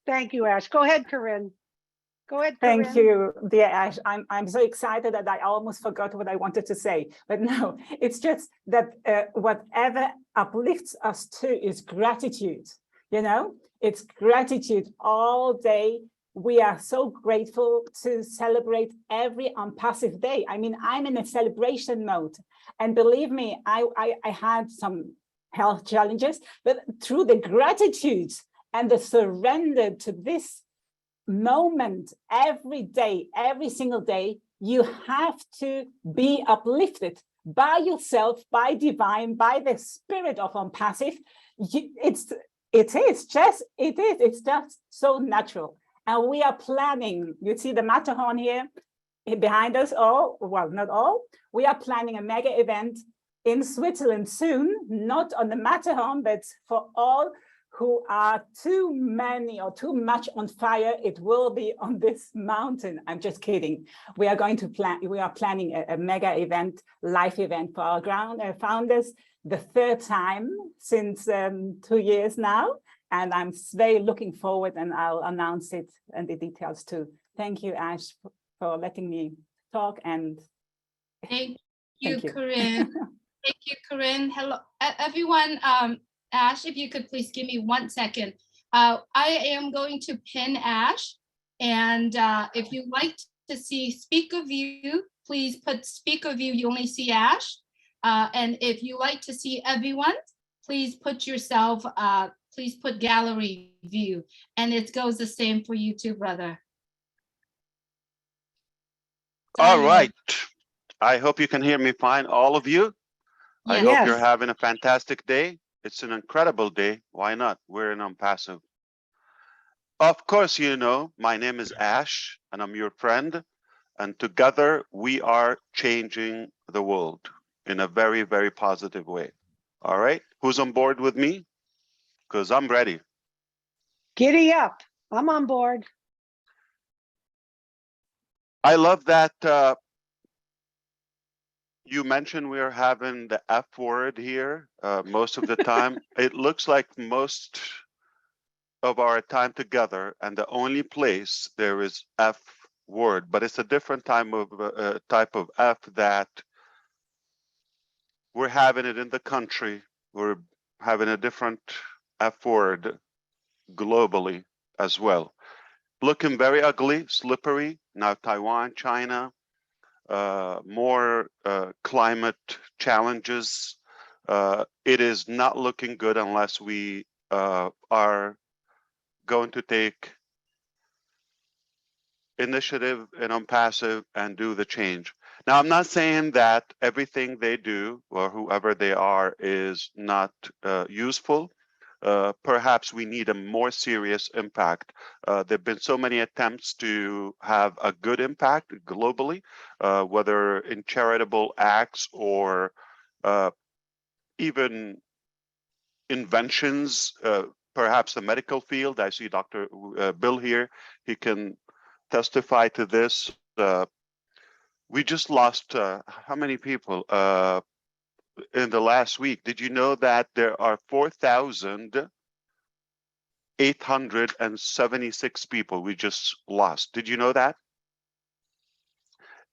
Thank you, Ash. Go ahead, Corinne. Go ahead, Corinne. Thank you, dear Ash. I'm so excited that I almost forgot what I wanted to say. But no, it's just that whatever uplifts us too is gratitude. You know, it's gratitude all day. We are so grateful to celebrate every Onpassive day. I mean, I'm in a celebration mode. And believe me, I had some health challenges, but through the gratitude and the surrender to this moment every day, every single day, you have to be uplifted by yourself, by divine, by the spirit of Onpassive. It's just so natural. And we are planning, you see the Matterhorn here behind us all, well, not all. We are planning a mega event in Switzerland soon, not on the Matterhorn, but for all who are too many or too much on fire, it will be on this mountain. I'm just kidding. We are planning a mega event, live event for our founders, the third time since 2 years now. And I'm very looking forward, and I'll announce it and the details too. Thank you, Ash, for letting me talk. And thank you, Corinne. Thank you, Corinne. Hello, everyone. Ash, if you could please give me 1 second. I am going to pin Ash, and if you'd like to see speaker view, please put speaker view. You only see Ash. And if you like to see everyone, please put yourself. Please put gallery view, and it goes the same for you too, brother. All right. I hope you can hear me fine, all of you. I hope you're having a fantastic day. It's an incredible day. Why not? We're in Onpassive. Of course, you know, my name is Ash, and I'm your friend. And together, we are changing the world in a very, very positive way. All right. Who's on board with me? Because I'm ready. Giddy up. I'm on board. I love that you mentioned we're having the F word here most of the time. It looks like most of our time together, and the only place there is F word, but it's a different type of F that we're having it in the country. We're having a different F word globally as well. Looking very ugly, slippery. Now Taiwan, China, more climate challenges. It is not looking good unless we are going to take initiative in Onpassive and do the change. Now, I'm not saying that everything they do or whoever they are is not useful. Perhaps we need a more serious impact. There have been so many attempts to have a good impact globally, whether in charitable acts or even inventions, perhaps the medical field. I see Dr. Bill here. He can testify to this. We just lost how many people in the last week? Did you know that there are 4,876 people we just lost? Did you know that?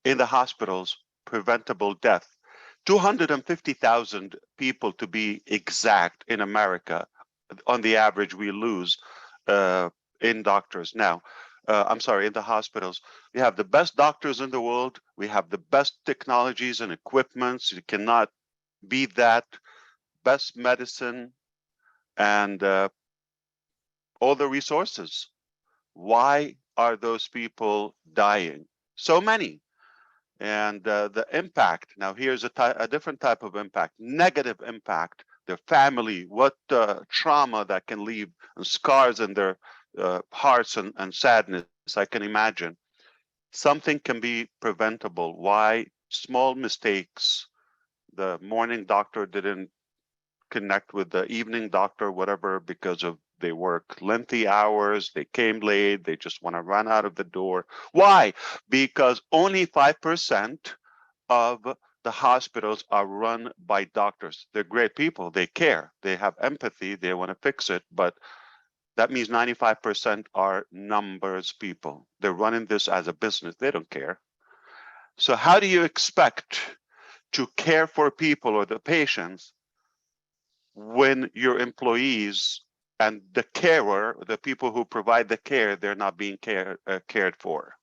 In the hospitals, preventable death. 250,000 people to be exact in America. On the average, we lose in doctors. Now, I'm sorry, in the hospitals. We have the best doctors in the world. We have the best technologies and equipments. You cannot beat that. Best medicine and all the resources. Why are those people dying? So many. And the impact, now here's a different type of impact, negative impact, their family, what trauma that can leave and scars in their hearts and sadness, I can imagine. Something can be preventable. Why? Small mistakes. The morning doctor didn't connect with the evening doctor, whatever, because of they work lengthy hours, they came late, they just want to run out of the door. Why? Because only 5% of the hospitals are run by doctors. They're great people, they care, they have empathy, they want to fix it, but That means 95% are numbers people. They're running this as a business. They don't care. So how do you expect to care for people or the patients when your employees and the carer, the people who provide the care, they're not being cared for?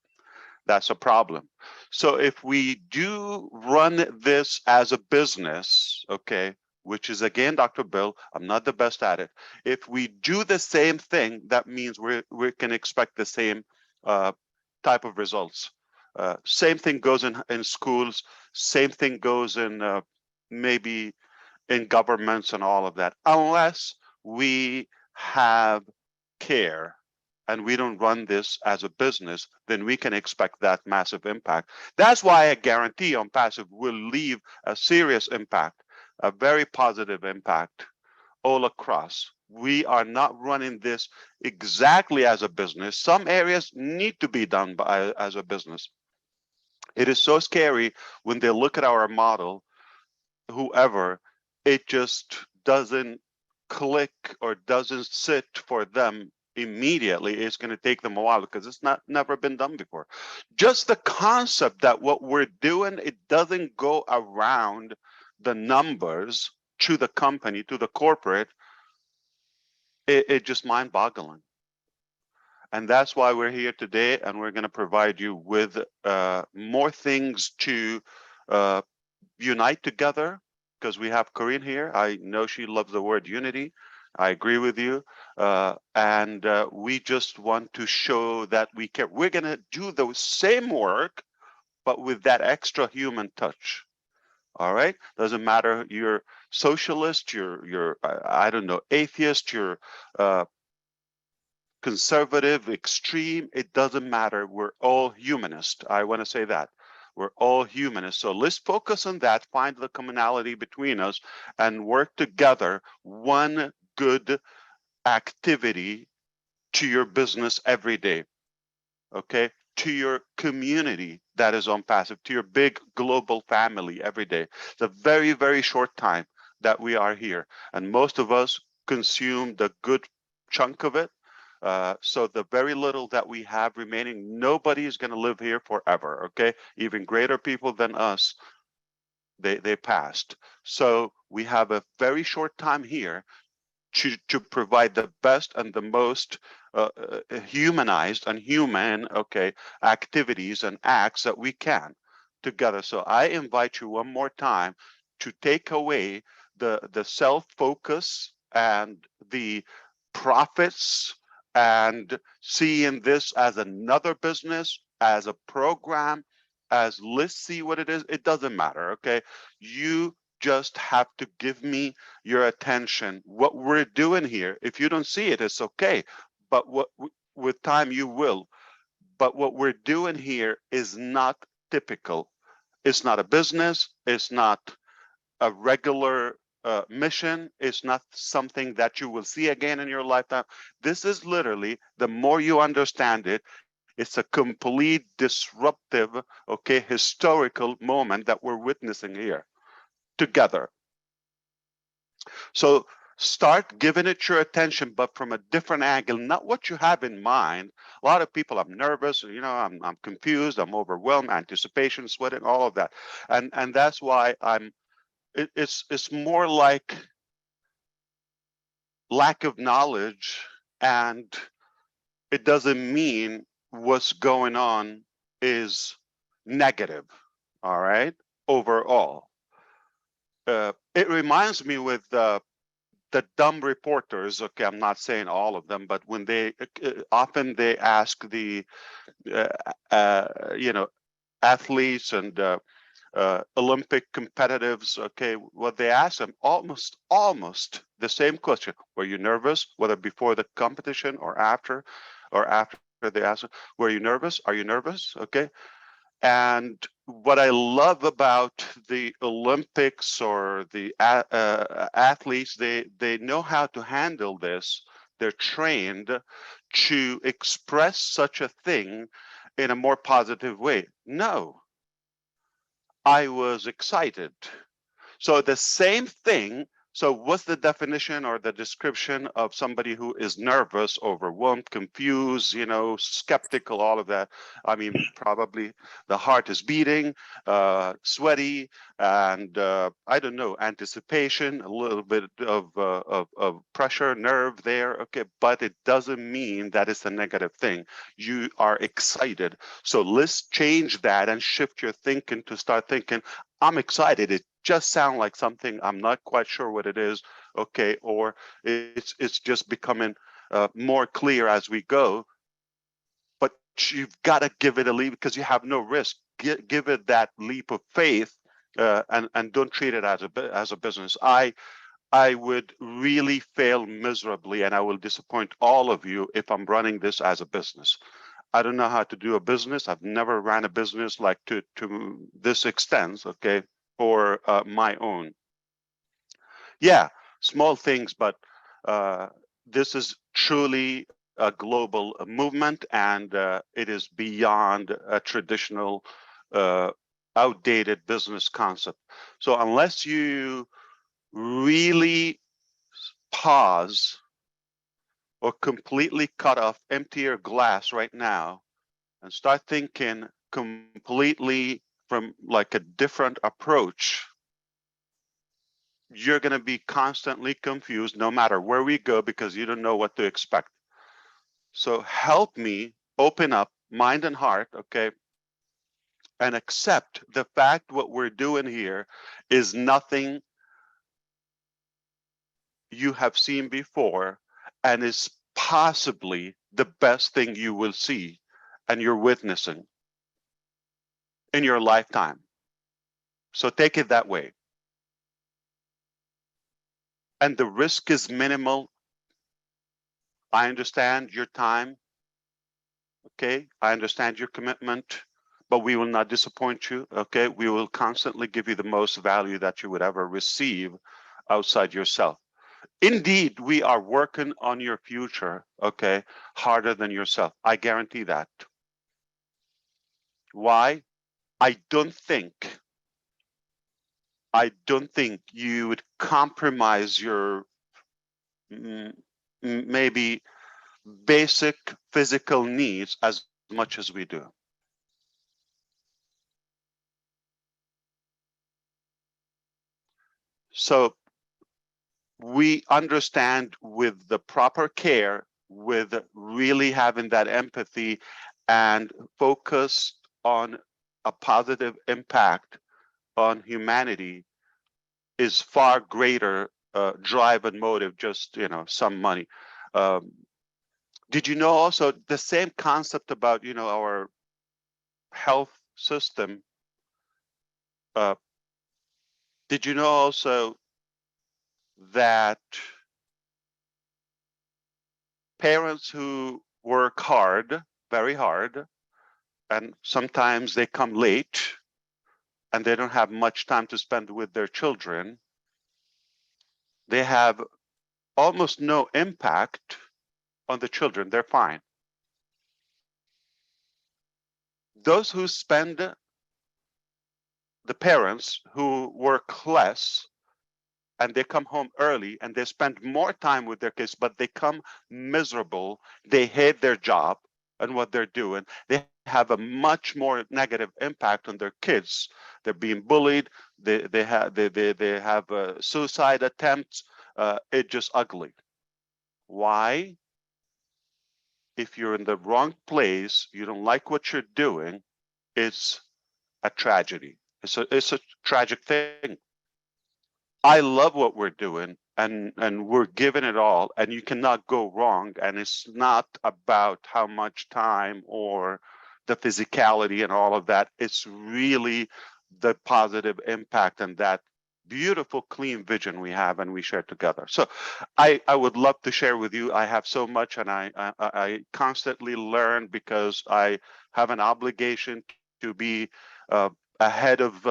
That's a problem. So if we do run this as a business, okay, which is again, Dr. Bill, I'm not the best at it. If we do the same thing, that means we can expect the same type of results. Same thing goes in schools. Same thing goes in maybe in governments and all of that. Unless we have care and we don't run this as a business, then we can expect that massive impact. That's why I guarantee Onpassive will leave a serious impact, a very positive impact all across. We are not running this exactly as a business. Some areas need to be done as a business. It is so scary when they look at our model, whoever, it just doesn't click or doesn't sit for them immediately. It's going to take them a while because it's never been done before. Just the concept that what we're doing, it doesn't go around the numbers to the company, to the corporate, it just mind-boggling. And that's why we're here today, and we're going to provide you with more things to unite together, because we have Corinne here. I know she loves the word unity. I agree with you. And we just want to show that we care. We're going to do the same work, but with that extra human touch. All right. Doesn't matter. You're socialist, you're I don't know, atheist, you're conservative, extreme. It doesn't matter. We're all humanist. I want to say that. We're all humanists. So let's focus on that, find the commonality between us, and work together. One good activity to your business every day, okay? To your community that is Onpassive, to your big global family every day. It's a very, very short time that we are here. And most of us consume the good chunk of it. So the very little that we have remaining, nobody is going to live here forever, okay? Even greater people than us, they passed. So we have a very short time here to provide the best and the most humanized and human, okay, activities and acts that we can together. So I invite you one more time to take away the self-focus and the profits and seeing this as another business, as a program, as let's see what it is. It doesn't matter, okay? You just have to give me your attention. What we're doing here, if you don't see it, it's okay. But with time you will. But what we're doing here is not typical. It's not a business. It's not a regular mission. It's not something that you will see again in your lifetime. This is literally, the more you understand it, it's a complete disruptive, okay, historical moment that we're witnessing here together. So start giving it your attention, but from a different angle, not what you have in mind. A lot of people, I'm nervous, you know, I'm confused, I'm overwhelmed, anticipation, sweating, all of that. And that's why it's more like lack of knowledge, and it doesn't mean what's going on is negative, all right, overall. It reminds me with the dumb reporters, okay, I'm not saying all of them, but when they often they ask the you know, athletes and Olympic competitives, okay, what they ask them, almost the same question. Were you nervous, whether before the competition or after they ask them, were you nervous? Are you nervous? Okay. And what I love about the Olympics or the athletes, they know how to handle this. They're trained to express such a thing in a more positive way. No, I was excited. So the same thing So what's the definition or the description of somebody who is nervous, overwhelmed, confused, skeptical, all of that? I mean, probably the heart is beating, sweaty, and I don't know, anticipation, a little bit of pressure, nerve there. Okay, but it doesn't mean that it's a negative thing. You are excited. So let's change that and shift your thinking to start thinking, I'm excited. It just sounds like something I'm not quite sure what it is. Okay, or it's just becoming more clear as we go. But you've got to give it a leap because you have no risk. Give it that leap of faith, and don't treat it as a business. I would really fail miserably, and I will disappoint all of you if I'm running this as a business. I don't know how to do a business. I've never ran a business like to this extent, okay, for my own. Yeah, small things, but this is truly a global movement, and it is beyond a traditional outdated business concept. So unless you really pause or completely cut off, empty your glass right now and start thinking completely from like a different approach, you're going to be constantly confused no matter where we go because you don't know what to expect. So help me open up mind and heart, okay, and accept the fact what we're doing here is nothing you have seen before and is possibly the best thing you will see and you're witnessing in your lifetime. So take it that way. And the risk is minimal. I understand your time. Okay, I understand your commitment, but we will not disappoint you. Okay, we will constantly give you the most value that you would ever receive outside yourself. Indeed, we are working on your future, okay, harder than yourself. I guarantee that. Why? I don't think you would compromise your maybe basic physical needs as much as we do. So we understand with the proper care, with really having that empathy and focus on a positive impact on humanity is far greater drive and motive, just some money. Did you know also the same concept about our health system? Did you know also that parents who work hard, very hard, and sometimes they come late and they don't have much time to spend with their children, they have almost no impact on the children. They're fine. Those who spend, the parents who work less and they come home early and they spend more time with their kids, but they come miserable, they hate their job and what they're doing, they have a much more negative impact on their kids. They're being bullied, they have suicide attempts. It's just ugly. Why? If you're in the wrong place, you don't like what you're doing, it's a tragedy. It's a tragic thing. I love what we're doing, and we're giving it all, and you cannot go wrong. And it's not about how much time or the physicality and all of that. It's really the positive impact and that beautiful, clean vision we have and we share together. So I would love to share with you. I have so much, and I constantly learn because I have an obligation to be ahead of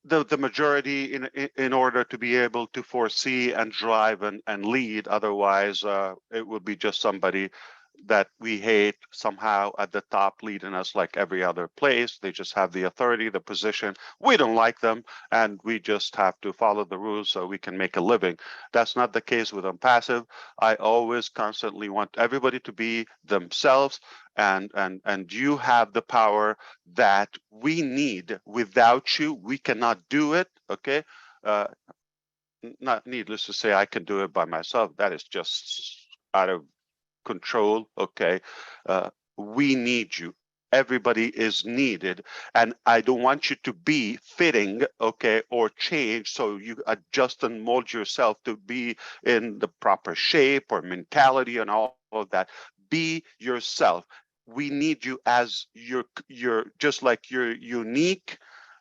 the majority in order to be able to foresee and drive and lead. Otherwise, it would be just somebody that we hate somehow at the top leading us like every other place. They just have the authority, the position. We don't like them, and we just have to follow the rules so we can make a living. That's not the case with Onpassive. I always constantly want everybody to be themselves, and you have the power that we need. Without you, we cannot do it. Okay. Not needless to say, I can do it by myself. That is just out of control. Okay. We need you. Everybody is needed, and I don't want you to be fitting, okay, or change, so you adjust and mold yourself to be in the proper shape or mentality and all of that. Be yourself. We need you as your just like your unique,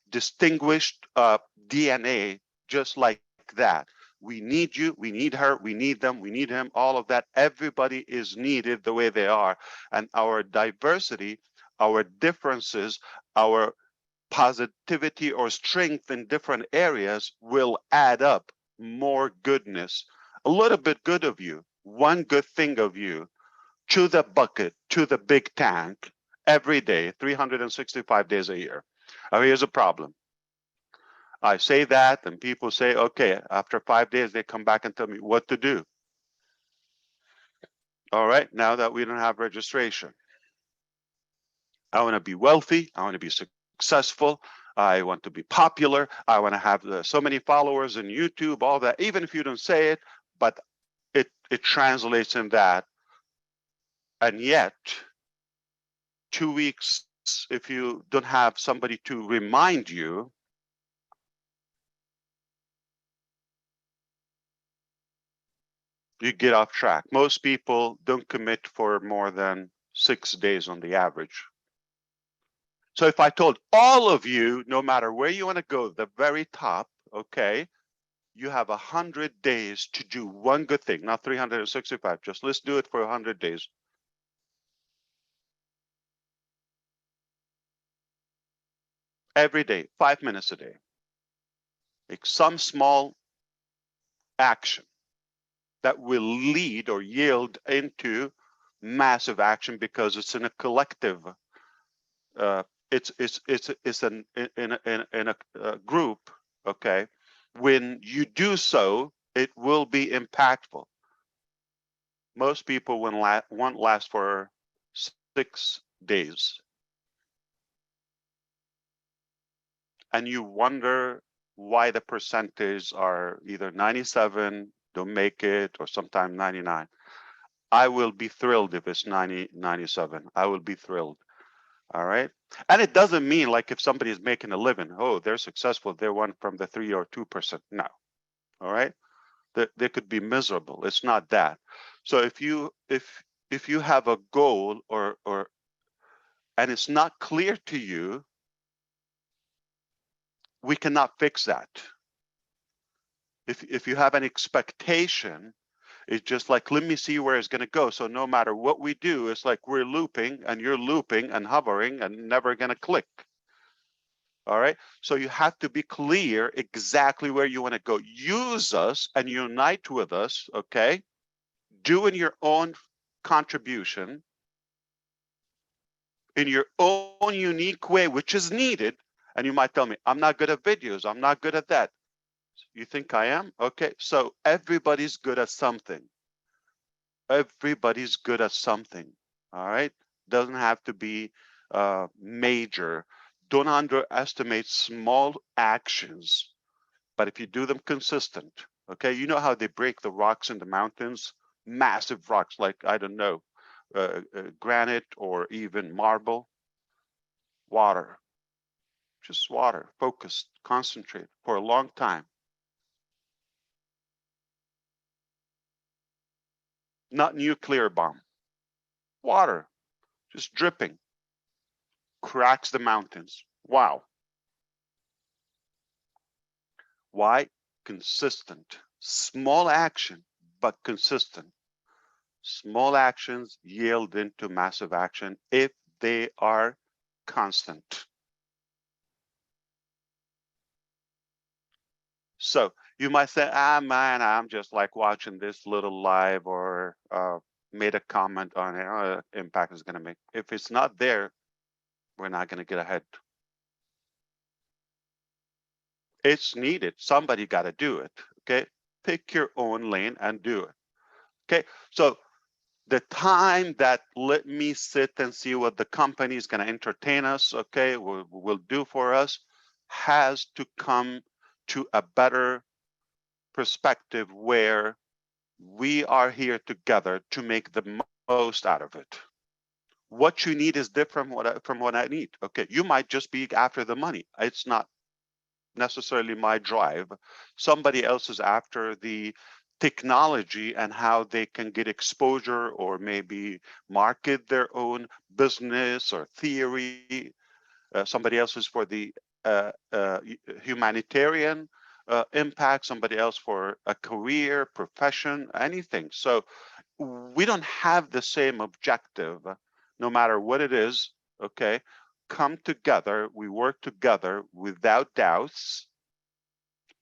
distinguished DNA, just like that. We need you, we need her, we need them, we need him, all of that. Everybody is needed the way they are. And our diversity, our differences, our positivity or strength in different areas will add up more goodness. A little bit good of you, one good thing of you, to the bucket, to the big tank, every day, 365 days a year. Now, here's a problem. I say that, and people say, okay, after 5 days, they come back and tell me what to do. All right, now that we don't have registration, I want to be wealthy. I want to be successful. I want to be popular. I want to have so many followers in YouTube, all that, even if you don't say it, but it translates in that. And yet, 2 weeks, if you don't have somebody to remind you, you get off track. Most people don't commit for more than 6 days on the average. So if I told all of you, no matter where you want to go, the very top, okay, you have 100 days to do one good thing, not 365. Just let's do it for 100 days. Every day, 5 minutes a day. Make some small action that will lead or yield into massive action, because it's in a collective. It's in a group. Okay, when you do so, it will be impactful. Most people won't last for 6 days, and you wonder why the percentages are either 97, don't make it, or sometimes 99. I will be thrilled if it's 90, 97. I will be thrilled. All right. And it doesn't mean like if somebody is making a living, oh, they're successful, they're one from the 3 or 2%. No. All right. They could be miserable. It's not that. So if you have a goal or and it's not clear to you, we cannot fix that. If you have an expectation, it's just like, let me see where it's going to go. So no matter what we do, it's like we're looping and you're looping and hovering and never going to click. All right. So you have to be clear exactly where you want to go. Use us and unite with us. Okay. Doing your own contribution in your own unique way, which is needed. And you might tell me, I'm not good at videos. I'm not good at that. You think I am? Okay. So everybody's good at something. Everybody's good at something. All right. Doesn't have to be major. Don't underestimate small actions, but if you do them consistent, okay, you know how they break the rocks in the mountains, massive rocks like, I don't know, granite or even marble. Water, just water, focused, concentrate for a long time. Not nuclear bomb. Water, just dripping, cracks the mountains. Wow. Why? Consistent. Small action, but consistent. Small actions yield into massive action if they are constant. So you might say, man, I'm just like watching this little live or made a comment on impact is going to make. If it's not there, we're not going to get ahead. It's needed. Somebody got to do it. Okay. Pick your own lane and do it. Okay. So the time that let me sit and see what the company is going to entertain us, okay, will do for us, has to come to a better perspective where we are here together to make the most out of it. What you need is different from what I need. Okay, you might just be after the money. It's not necessarily my drive. Somebody else is after the technology and how they can get exposure or maybe market their own business or theory. Somebody else is for the humanitarian impact, somebody else for a career, profession, anything. So we don't have the same objective, no matter what it is, okay? Come together, we work together without doubts,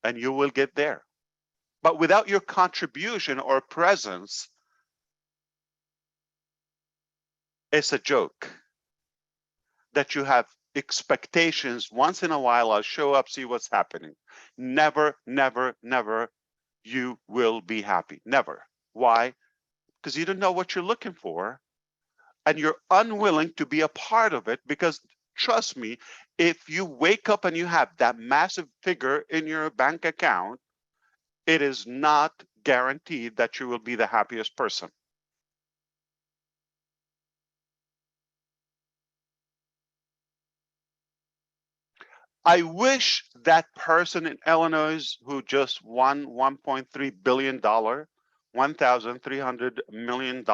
and you will get there. But without your contribution or presence, it's a joke that you have expectations. Once in a while, I'll show up, see what's happening. Never, never, never, you will be happy. Never. Why? Because you don't know what you're looking for, and you're unwilling to be a part of it. Because trust me, if you wake up and you have that massive figure in your bank account, it is not guaranteed that you will be the happiest person. I wish that person in Illinois who just won $1.3 billion, $1,300 million,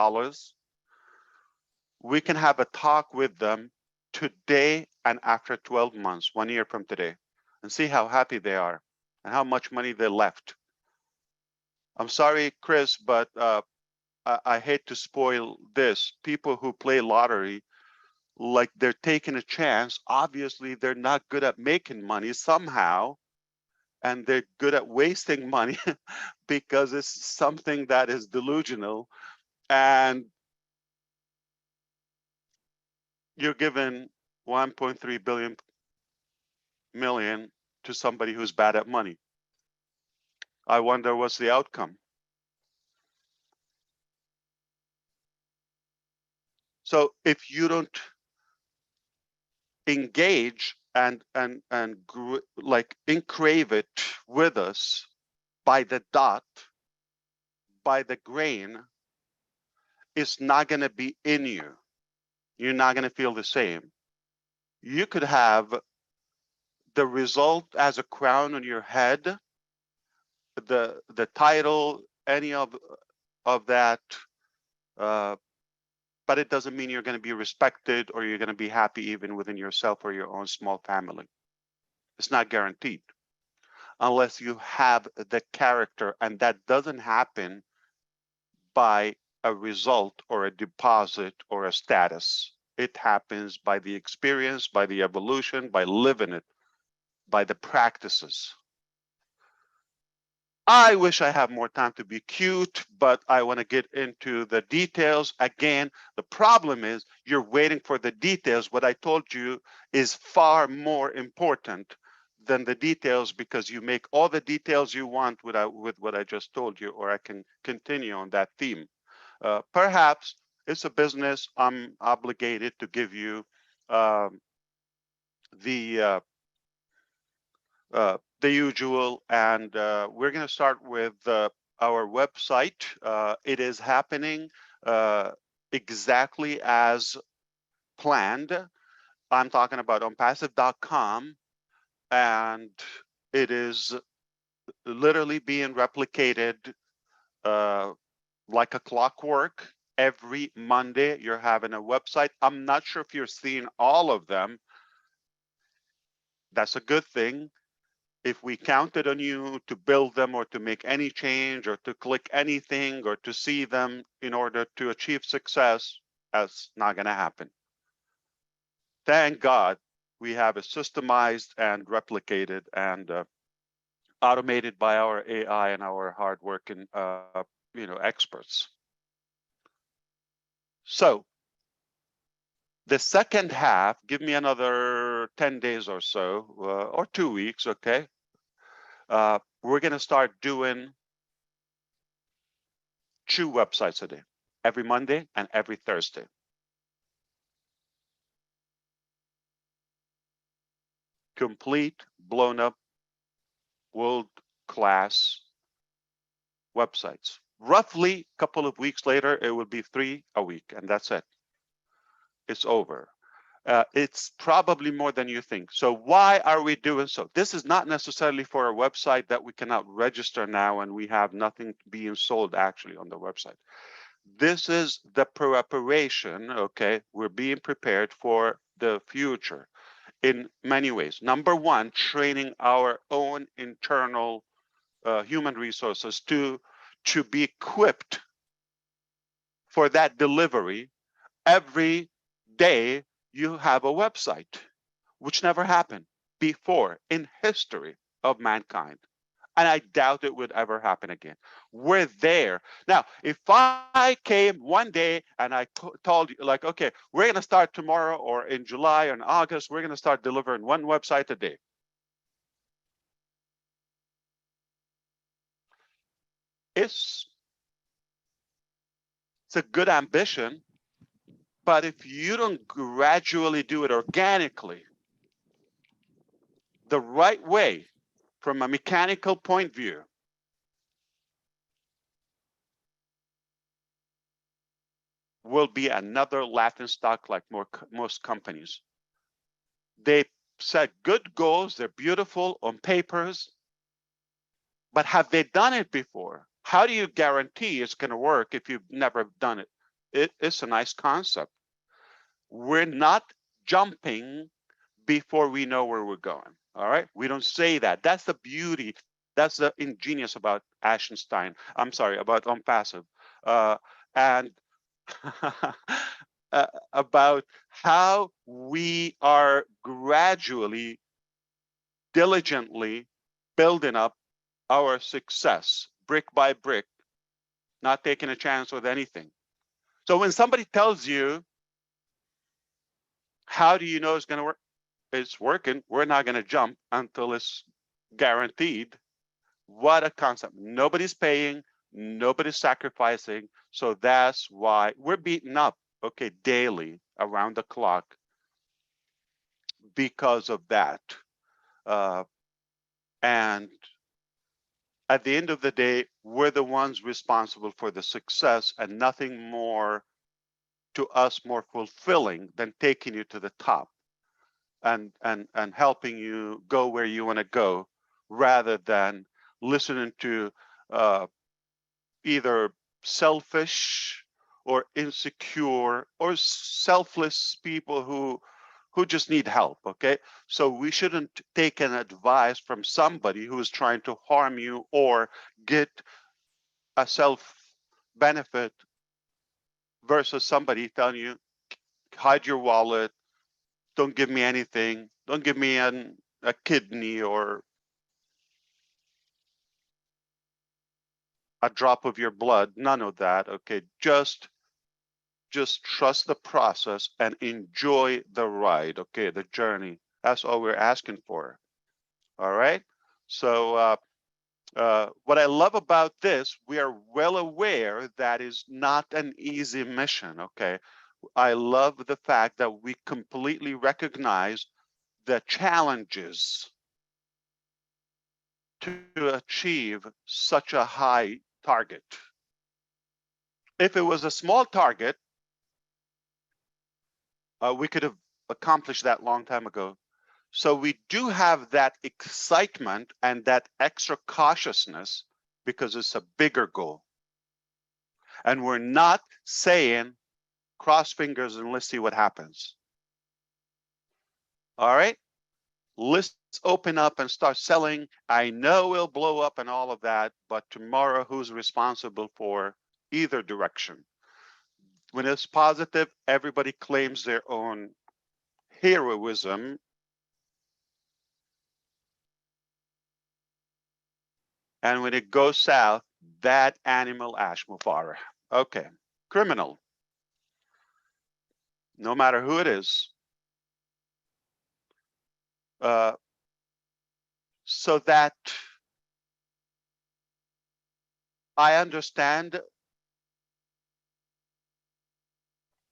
we can have a talk with them today and after 12 months, 1 year from today, and see how happy they are and how much money they left. I'm sorry, Chris, but I hate to spoil this. People who play lottery, like they're taking a chance. Obviously, they're not good at making money somehow, and they're good at wasting money because it's something that is delusional. And you're given 1.3 million to somebody who's bad at money. I wonder what's the outcome. So if you don't engage and like engrave it with us by the dot, by the grain, it's not going to be in you. You're not going to feel the same. You could have the result as a crown on your head, the title, any of that, but it doesn't mean you're going to be respected or you're going to be happy even within yourself or your own small family. It's not guaranteed unless you have the character, and that doesn't happen by a result or a deposit or a status. It happens by the experience, by the evolution, by living it, by the practices. I wish I had more time to be cute, but I want to get into the details. Again, the problem is you're waiting for the details. What I told you is far more important than the details, because you make all the details you want with what I just told you, or I can continue on that theme. Perhaps it's a business. I'm obligated to give you the usual, and we're going to start with our website. It is happening exactly as planned. I'm talking about Onpassive.com, and it is literally being replicated like a clockwork. Every Monday, you're having a website. I'm not sure if you're seeing all of them. That's a good thing. If we counted on you to build them or to make any change or to click anything or to see them in order to achieve success, that's not going to happen. Thank God we have it systemized and replicated and automated by our AI and our hardworking experts. So the second half, give me another 10 days or so, or 2 weeks, okay? We're gonna start doing 2 websites a day, every Monday and every Thursday. Complete, blown up, world-class websites. Roughly a couple of weeks later, it will be 3 a week, and that's it. It's over. It's probably more than you think. So why are we doing so? This is not necessarily for a website that we cannot register now and we have nothing being sold actually on the website. This is the preparation, okay? We're being prepared for the future in many ways. Number one, training our own internal human resources to be equipped for that delivery. Every day you have a website, which never happened before in history of mankind. And I doubt it would ever happen again. We're there. Now, if I came one day and I told you, like, okay, we're going to start tomorrow or in July or in August, we're going to start delivering 1 website a day. It's a good ambition, but if you don't gradually do it organically, the right way, from a mechanical point of view, will be another laughingstock like most companies. They set good goals, they're beautiful on papers, but have they done it before? How do you guarantee it's going to work if you've never done it? It's a nice concept. We're not jumping before we know where we're going. All right, we don't say that. That's the beauty. That's the ingenious about Ashenstein. I'm sorry, about Onpassive, and about how we are gradually, diligently building up our success brick by brick, not taking a chance with anything. So when somebody tells you, how do you know it's going to work? It's working. We're not going to jump until it's guaranteed. What a concept. Nobody's paying, nobody's sacrificing. So that's why we're beaten up, okay, daily around the clock because of that. And at the end of the day, we're the ones responsible for the success, and nothing more to us more fulfilling than taking you to the top and helping you go where you want to go, rather than listening to either selfish or insecure or selfless people who just need help. Okay, so we shouldn't take an advice from somebody who is trying to harm you or get a self benefit versus somebody telling you, hide your wallet, don't give me anything, don't give me a kidney or a drop of your blood, none of that. Okay, just trust the process and enjoy the ride, okay, the journey. That's all we're asking for. All right, so what I love about this, we are well aware that is not an easy mission. Okay, I love the fact that we completely recognize the challenges to achieve such a high target. If it was a small target, we could have accomplished that long time ago. So we do have that excitement and that extra cautiousness because it's a bigger goal. And we're not saying cross fingers and let's see what happens. All right, let's open up and start selling. I know it'll blow up and all of that, but tomorrow who's responsible for either direction? When it's positive, everybody claims their own heroism. And when it goes south, that animal ASHMUFAREH. Okay, criminal. no matter who it is, so that I understand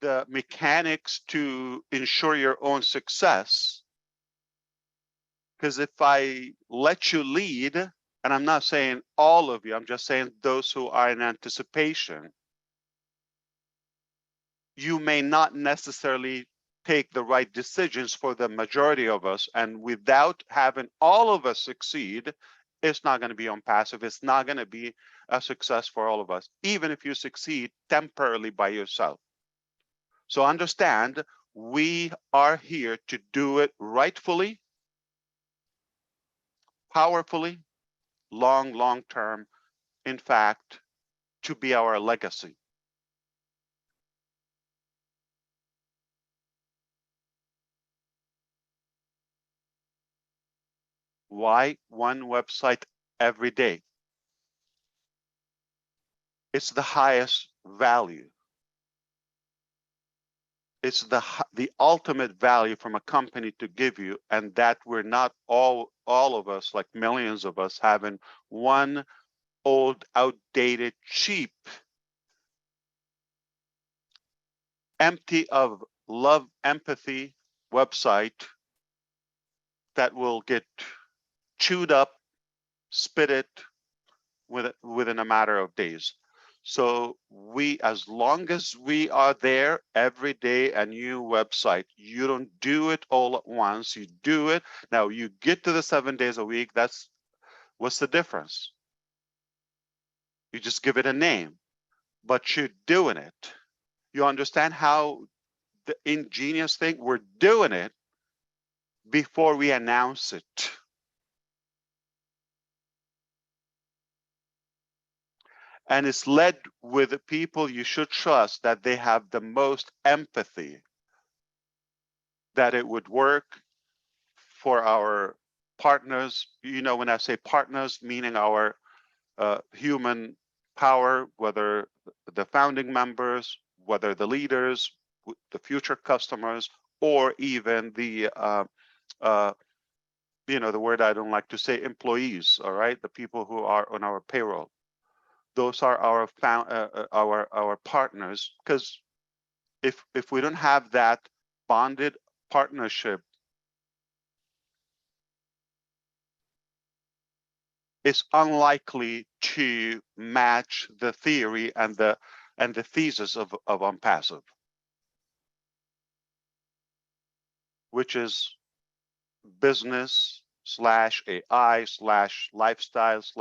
the mechanics to ensure your own success. Because if I let you lead, and I'm not saying all of you, I'm just saying those who are in anticipation, you may not necessarily take the right decisions for the majority of us. And without having all of us succeed, it's not going to be Onpassive. It's not going to be a success for all of us, even if you succeed temporarily by yourself. So understand, we are here to do it rightfully, powerfully, long term, in fact, to be our legacy. Why one website every day? It's the highest value. It's the ultimate value from a company to give you, and that we're not all of us, like millions of us, having one old, outdated, cheap, empty of love, empathy website that will get chewed up, spit it within a matter of days. So we, as long as we are there every day, a new website, you don't do it all at once, you do it. Now you get to the 7 days a week, what's the difference? You just give it a name, but you're doing it. You understand how the ingenious thing, we're doing it before we announce it. And it's led with the people you should trust, that they have the most empathy, that it would work for our partners. You know, when I say partners, meaning our human power, whether the founding members, whether the leaders, the future customers, or even the the word I don't like to say, employees. All right, the people who are on our payroll. Those are our partners, because if we don't have that bonded partnership, it's unlikely to match the theory and the thesis of Onpassive, which is business / AI / lifestyle /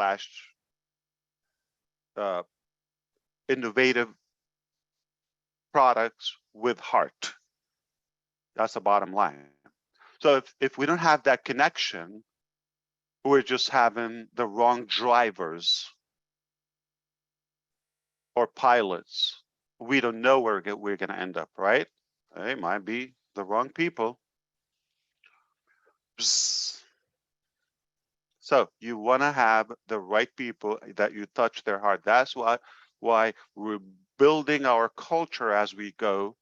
innovative products with heart. That's the bottom line. So if we don't have that connection, we're just having the wrong drivers or pilots. We don't know where we're going to end up, right? It might be the wrong people. Psst. So you want to have the right people that you touch their heart. That's why we're building our culture as we go.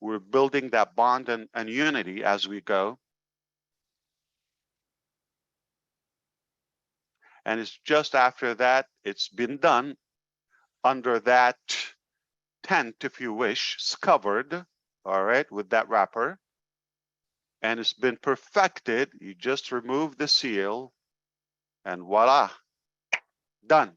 We're building that bond and unity as we go. And it's just after that, it's been done under that tent, if you wish, it's covered, all right, with that wrapper. And it's been perfected. You just remove the seal and voila, done.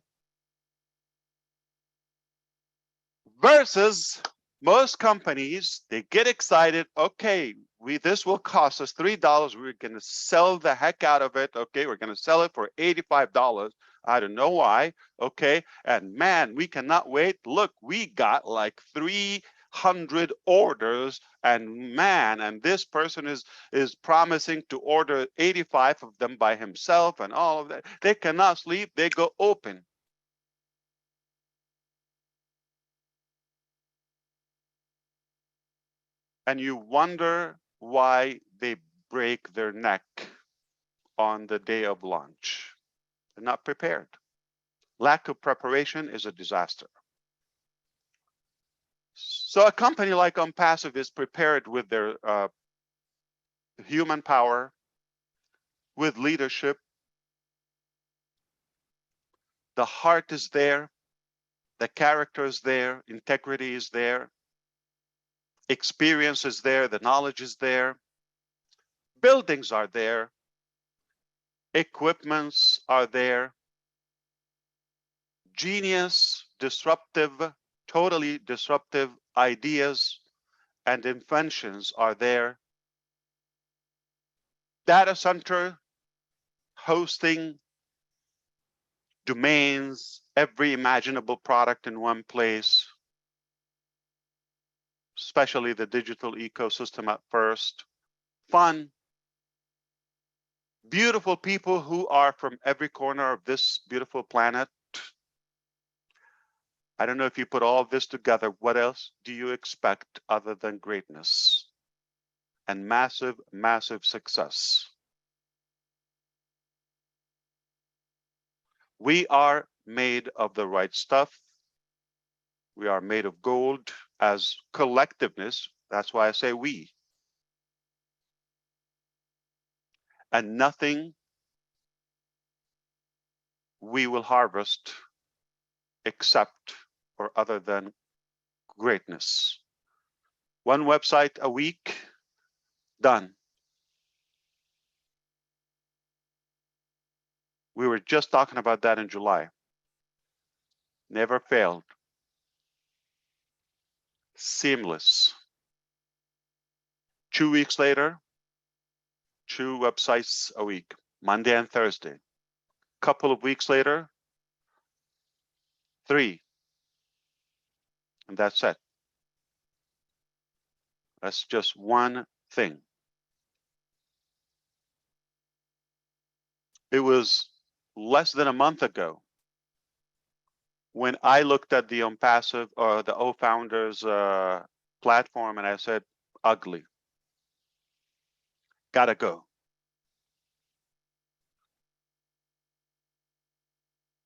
Versus most companies, they get excited. Okay, this will cost us $3. We're going to sell the heck out of it. Okay, we're going to sell it for $85. I don't know why. Okay, and man, we cannot wait. Look, we got like 300 orders, and man, and this person is promising to order 85 of them by himself, and all of that. They cannot sleep. They go open. And you wonder why they break their neck on the day of launch. They're not prepared. Lack of preparation is a disaster. So a company like Onpassive is prepared with their human power, with leadership. The heart is there, the character is there, integrity is there, experience is there, the knowledge is there, buildings are there, equipments are there, genius, disruptive, totally disruptive ideas and inventions are there. Data center, hosting, domains, every imaginable product in one place, especially the digital ecosystem at first. Fun, beautiful people who are from every corner of this beautiful planet. I don't know if you put all this together, what else do you expect other than greatness and massive, massive success? We are made of the right stuff. We are made of gold as collectiveness. That's why I say we. And nothing we will harvest except or other than greatness. One website a week, done. We were just talking about that in July. Never failed. Seamless. 2 weeks later, 2 websites a week, Monday and Thursday. Couple of weeks later, 3. And that's it. That's just one thing. It was less than a month ago when I looked at the Onpassive or the O-Founders platform and I said, ugly. Gotta go.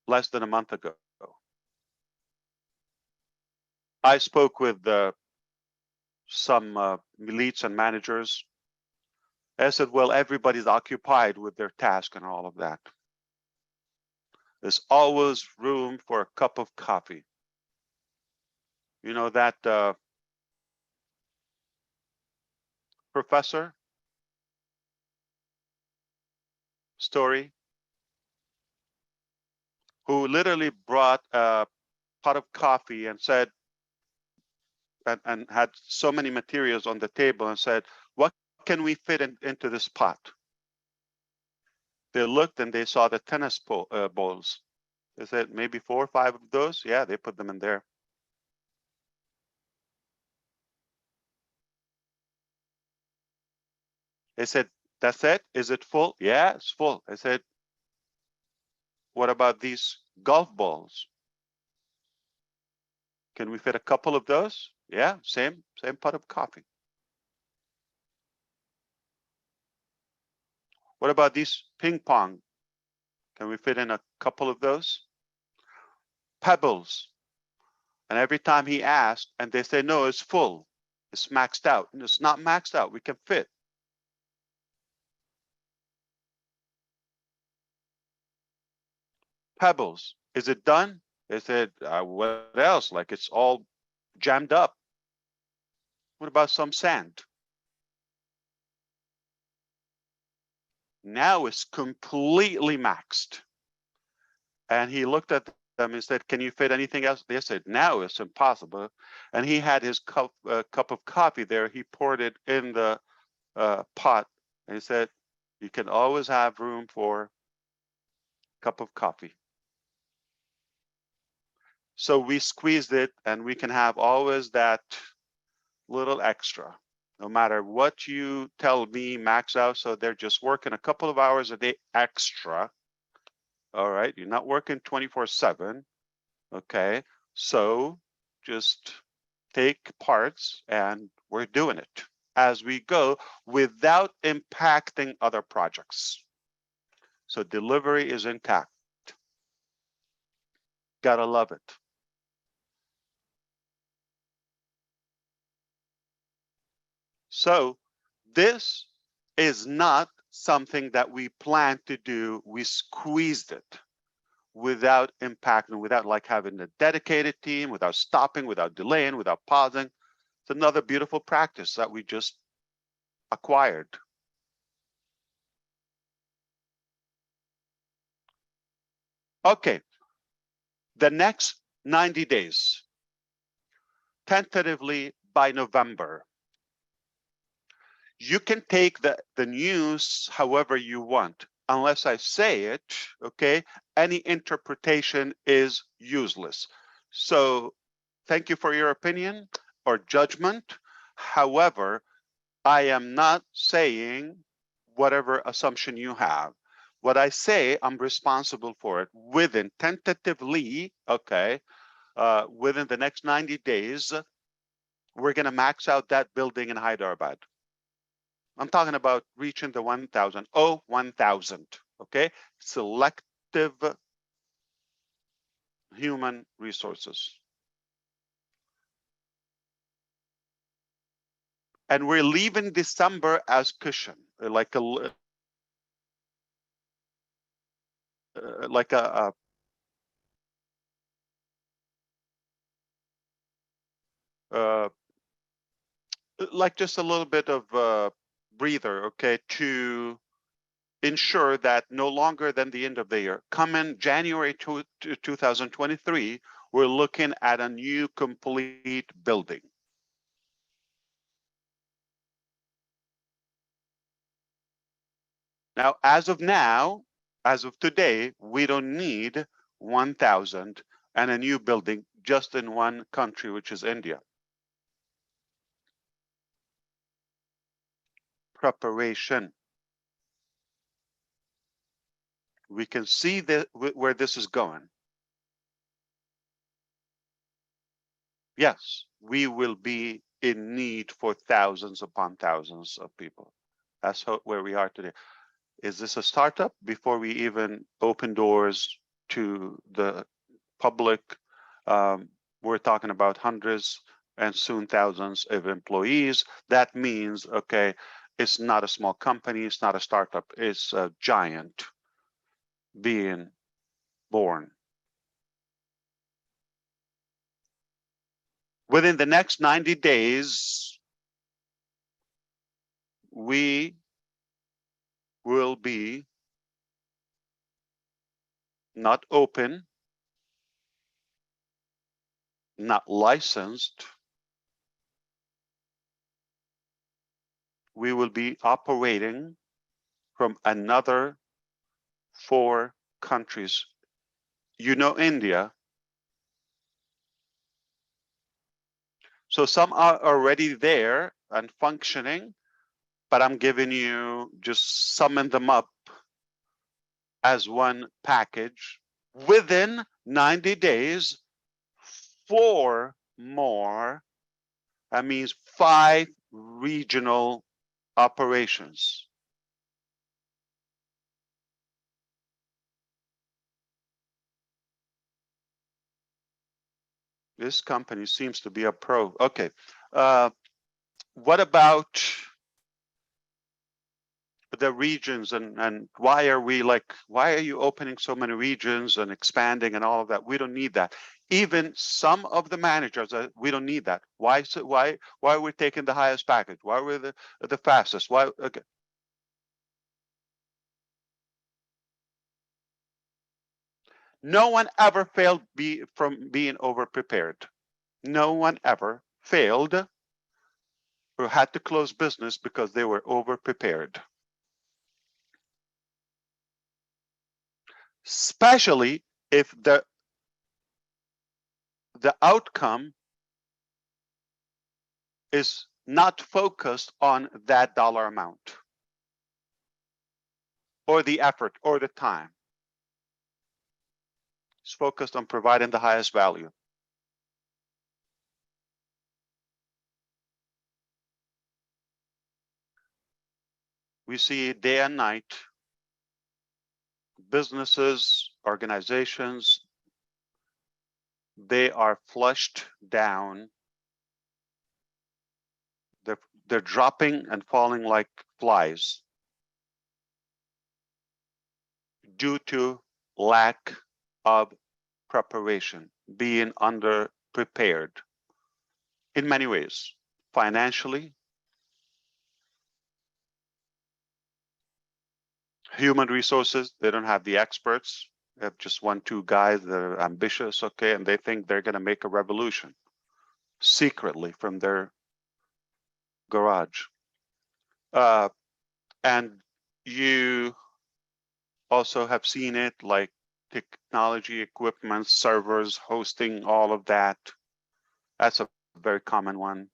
Less than a month ago. I spoke with some elites and managers. I said, well, everybody's occupied with their task and all of that. There's always room for a cup of coffee. You know that professor story who literally brought a pot of coffee and said, and had so many materials on the table and said, what can we fit into this pot? They looked and they saw the tennis balls. They said, maybe 4 or 5 of those. Yeah, they put them in there. They said, that's it? Is it full? Yeah, it's full. I said, what about these golf balls? Can we fit a couple of those? Yeah, same pot of coffee. What about these ping pong? Can we fit in a couple of those? Pebbles. And every time he asked, and they say, no, it's full. It's maxed out. And it's not maxed out. We can fit. Pebbles. Is it done? They said, what else? Like it's all jammed up. What about some sand? Now it's completely maxed. And he looked at them and said, can you fit anything else? They said, now it's impossible. And he had his cup of coffee there. He poured it in the pot. And he said, you can always have room for a cup of coffee. So we squeezed it and we can have always that little extra. No matter what you tell me, max out. So they're just working a couple of hours a day extra. All right, you're not working 24/7. Okay, so just take parts and we're doing it as we go without impacting other projects. So delivery is intact. Gotta love it. So this is not something that we planned to do. We squeezed it without impacting, without like having a dedicated team, without stopping, without delaying, without pausing. It's another beautiful practice that we just acquired. Okay, the next 90 days, tentatively by November. You can take the news however you want. Unless I say it, okay, any interpretation is useless. So thank you for your opinion or judgment. However, I am not saying whatever assumption you have. What I say, I'm responsible for it within tentatively, okay, within the next 90 days, we're going to max out that building in Hyderabad. I'm talking about reaching the 1,000, 1,000, okay? Selective human resources. And we're leaving December as cushion, like a like just a little bit of breather, okay, to ensure that no longer than the end of the year, coming January 2023, we're looking at a new complete building. Now, as of today, we don't need 1,000 and a new building just in one country, which is India. Preparation. We can see where this is going. Yes, we will be in need for thousands upon thousands of people. That's where we are today. Is this a startup? Before we even open doors to the public, we're talking about hundreds and soon thousands of employees. That means, okay, it's not a small company, it's not a startup, it's a giant being born. Within the next 90 days, we will be not open, not licensed. We will be operating from another 4 countries. You know India. So some are already there and functioning, but I'm giving you, just summing them up as one package. Within 90 days, 4 more, that means 5 regional operations. This company seems to be a pro. Okay. What about the regions and why are you opening so many regions and expanding and all of that? We don't need that. Even some of the managers, we don't need that. Why are we taking the highest package? Why are we the fastest? Why? Okay. No one ever failed from being over-prepared. No one ever failed or had to close business because they were over-prepared. Especially if the outcome is not focused on that dollar amount or the effort or the time. It's focused on providing the highest value. We see it day and night. Businesses, organizations, they are flushed down They're dropping and falling like flies due to lack of preparation, being under-prepared in many ways, financially, human resources. They don't have the experts. They have just 1, 2 guys that are ambitious, okay, and they think they're going to make a revolution secretly from their garage. And you also have seen it, like technology equipment, servers, hosting, all of that. That's a very common one.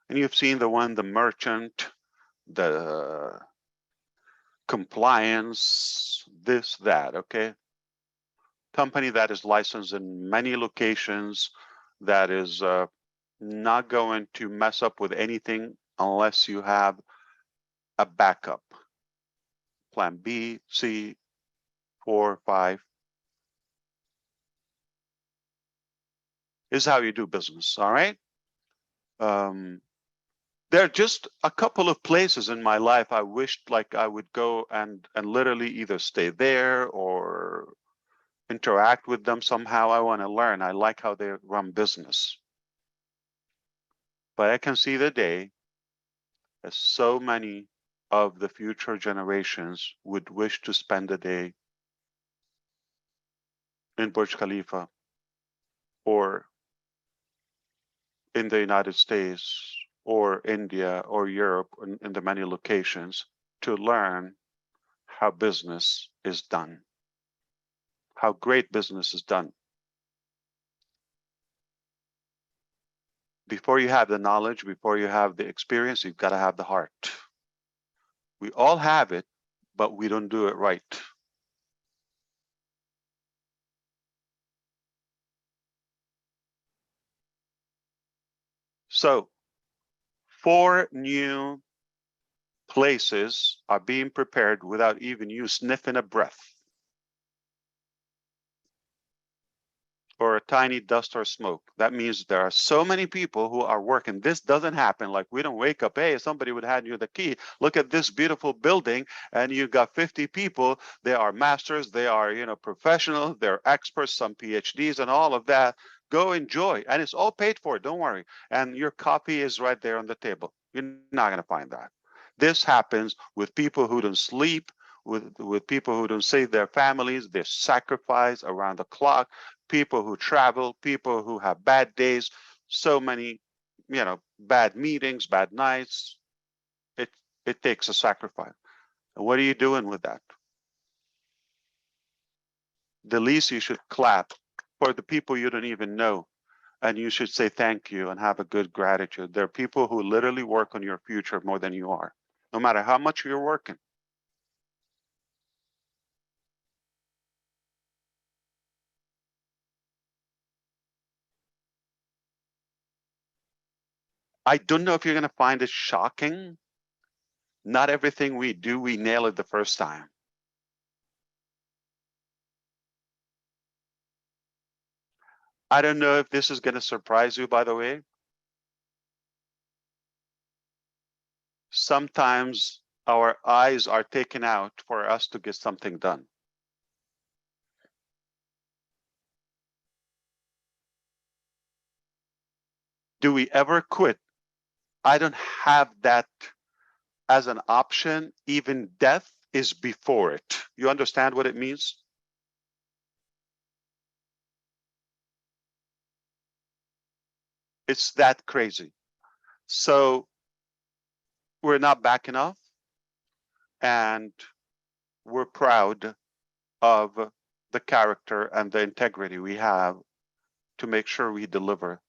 And you've seen the one, the merchant, the compliance, this, that, okay? Company that is licensed in many locations, that is not going to mess up with anything unless you have a backup. Plan B, C, 4, 5. Is how you do business, all right? There are just a couple of places in my life I wished like I would go and literally either stay there or interact with them somehow. I want to learn. I like how they run business. But I can see the day that so many of the future generations would wish to spend a day in Burj Khalifa or in the United States or India or Europe, in the many locations, to learn how business is done, how great business is done. Before you have the knowledge, before you have the experience, you've got to have the heart. We all have it, but we don't do it right. So 4 new places are being prepared without even you sniffing a breath or a tiny dust or smoke. That means there are so many people who are working. This doesn't happen like we don't wake up, hey, somebody would hand you the key. Look at this beautiful building, and you got 50 people. They are masters, they are, professionals, they're experts, some PhDs and all of that. Go enjoy, and it's all paid for, don't worry. And your coffee is right there on the table. You're not going to find that. This happens with people who don't sleep, with people who don't save their families. They sacrifice around the clock. People who travel, people who have bad days, so many, bad meetings, bad nights. It takes a sacrifice. And what are you doing with that? The least you should clap for the people you don't even know. And you should say thank you and have a good gratitude. There are people who literally work on your future more than you are, no matter how much you're working. I don't know if you're going to find it shocking. Not everything we do, we nail it the first time. I don't know if this is going to surprise you, by the way. Sometimes our eyes are taken out for us to get something done. Do we ever quit? I don't have that as an option. Even death is before it. You understand what it means? It's that crazy. So we're not backing off, and we're proud of the character and the integrity we have to make sure we deliver.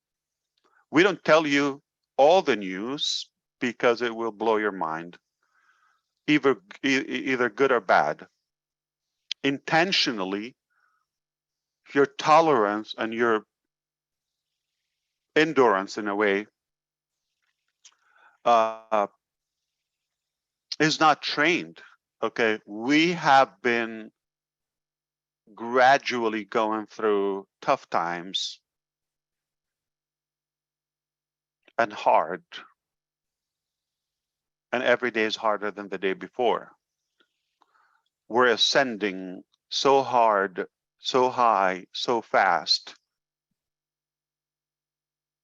We don't tell you all the news because it will blow your mind, either good or bad. Intentionally, your tolerance and your endurance, in a way, is not trained. Okay, we have been gradually going through tough times and hard. and every day is harder than the day before. We're ascending so hard, so high, so fast.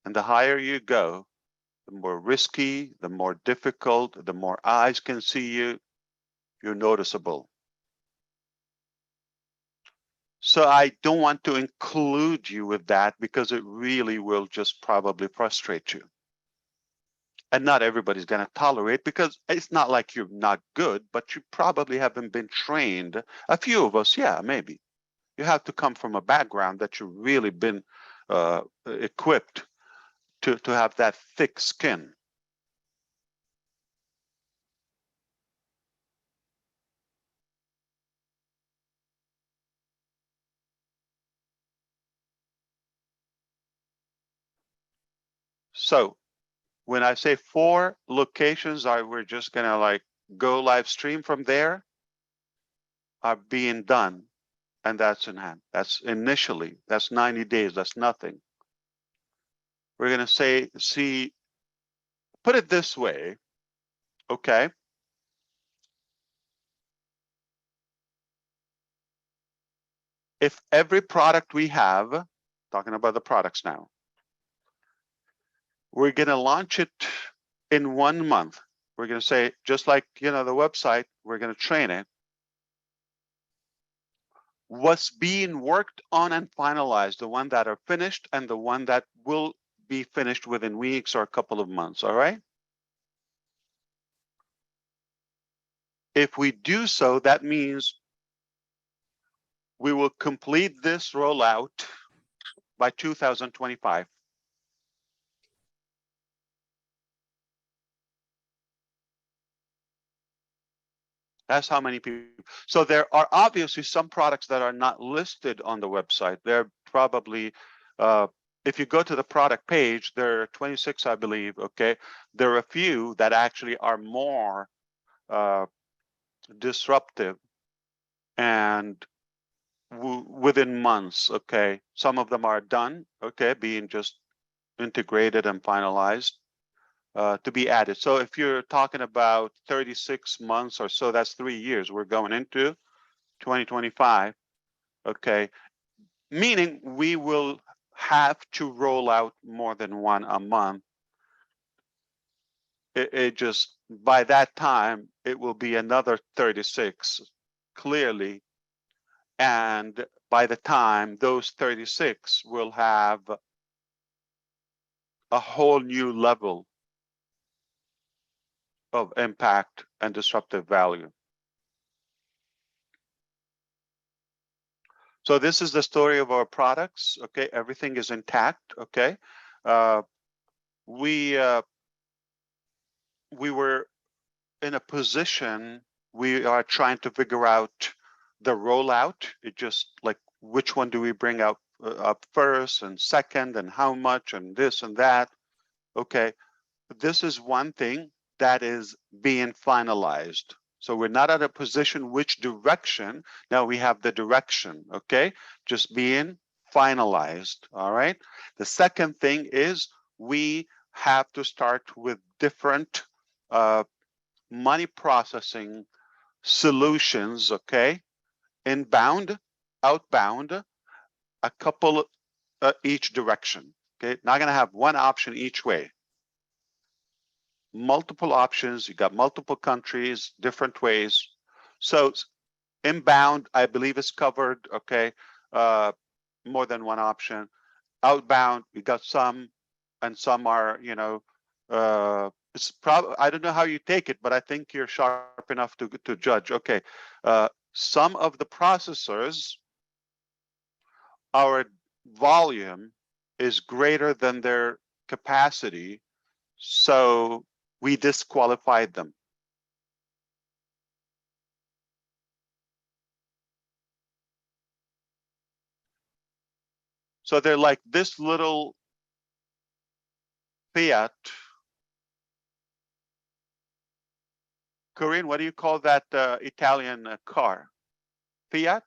And the higher you go, the more risky, the more difficult, the more eyes can see you, you're noticeable. So I don't want to include you with that because it really will just probably frustrate you. And not everybody's going to tolerate, because it's not like you're not good, but you probably haven't been trained. A few of us, yeah, maybe. You have to come from a background that you've really been equipped to have that thick skin. So when I say 4 locations, we're just gonna like go live stream from there, are being done, and that's in hand. That's initially, that's 90 days, that's nothing. We're gonna see, put it this way, okay? If every product we have, talking about the products now, we're gonna launch it in 1 month. We're gonna say, just like, you know, the website, we're gonna train it. What's being worked on and finalized, the one that are finished and the one that will be finished within weeks or a couple of months, all right? If we do so, that means we will complete this rollout by 2025. That's how many people. So there are obviously some products that are not listed on the website. They're probably, if you go to the product page, there are 26, I believe, okay? There are a few that actually are more disruptive and within months, okay? Some of them are done, okay, being just integrated and finalized. To be added. So if you're talking about 36 months or so, that's 3 years. We're going into 2025, okay? Meaning we will have to roll out more than one a month. It just, by that time, it will be another 36, clearly. And by the time those 36 will have a whole new level of impact and disruptive value. So this is the story of our products. Okay, everything is intact. Okay, we were in a position. We are trying to figure out the rollout. It just like, which one do we bring out up first and second, and how much, and this and that. Okay, this is one thing that is being finalized. So we're not at a position which direction. Now we have the direction, okay? Just being finalized, all right? The second thing is we have to start with different money processing solutions, okay? Inbound, outbound, a couple each direction, okay? Not gonna have one option each way. Multiple options, you got multiple countries, different ways. So inbound, I believe, is covered, okay, more than one option. Outbound, we got some, and some are, you know, it's probably, I don't know how you take it, but I think you're sharp enough to judge. Okay, some of the processors, our volume is greater than their capacity, so we disqualified them. So they're like this little Fiat. Corinne, what do you call that Italian car? Fiat?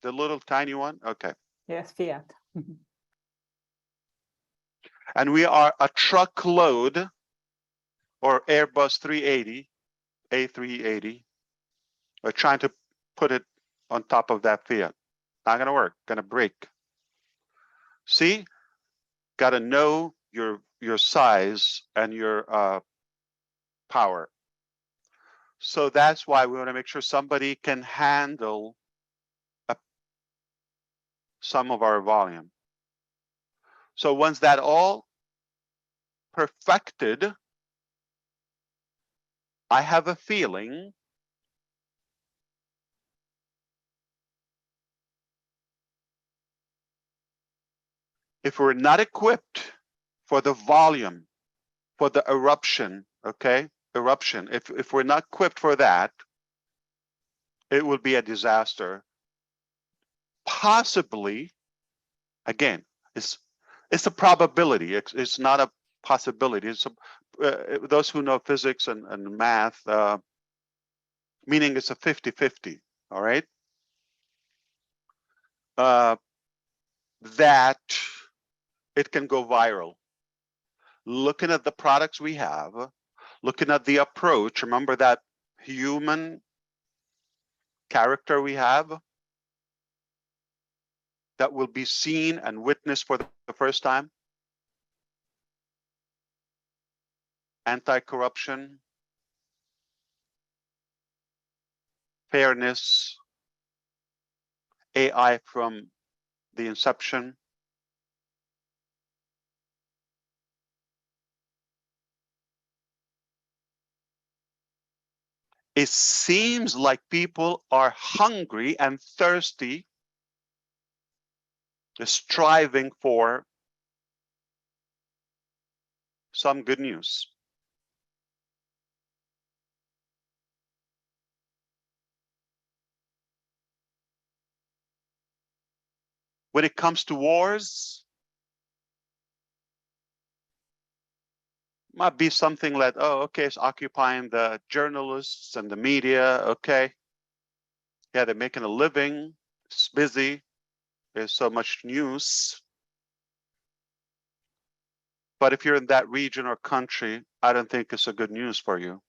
The little tiny one? Okay. Yes, Fiat. And we are a truckload or Airbus 380, A380. We're trying to put it on top of that Fiat. Not gonna work, gonna break. See, gotta know your size and your power. So that's why we want to make sure somebody can handle some of our volume. So once that all perfected, I have a feeling if we're not equipped for the volume, for the eruption, okay? Eruption, if we're not equipped for that, it will be a disaster. Possibly, again, it's a probability. It's not a possibility. It's those who know physics and math, meaning it's a 50-50, all right? That it can go viral. Looking at the products we have, looking at the approach, remember that human character we have that will be seen and witnessed for the first time. Anti-corruption, fairness, AI from the inception. It seems like people are hungry and thirsty, striving for some good news. When it comes to wars, might be something like, oh, okay, it's occupying the journalists and the media, okay. Yeah, they're making a living, it's busy, there's so much news. But if you're in that region or country, I don't think it's a good news for you.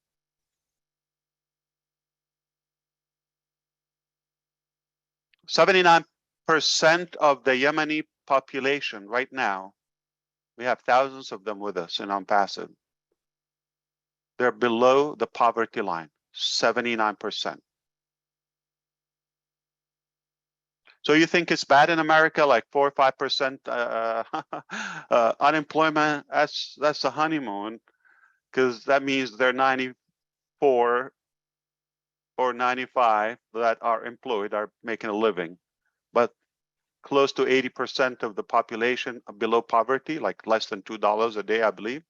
"79% of the Yemeni population right now, we have thousands of them with us in Onpassive. They're below the poverty line, 79%. So you think it's bad in America, like 4 or 5% unemployment? That's a honeymoon, because that means they're 94 or 95 that are employed, are making a living. But close to 80% of the population are below poverty, like less than $2 a day, I believe.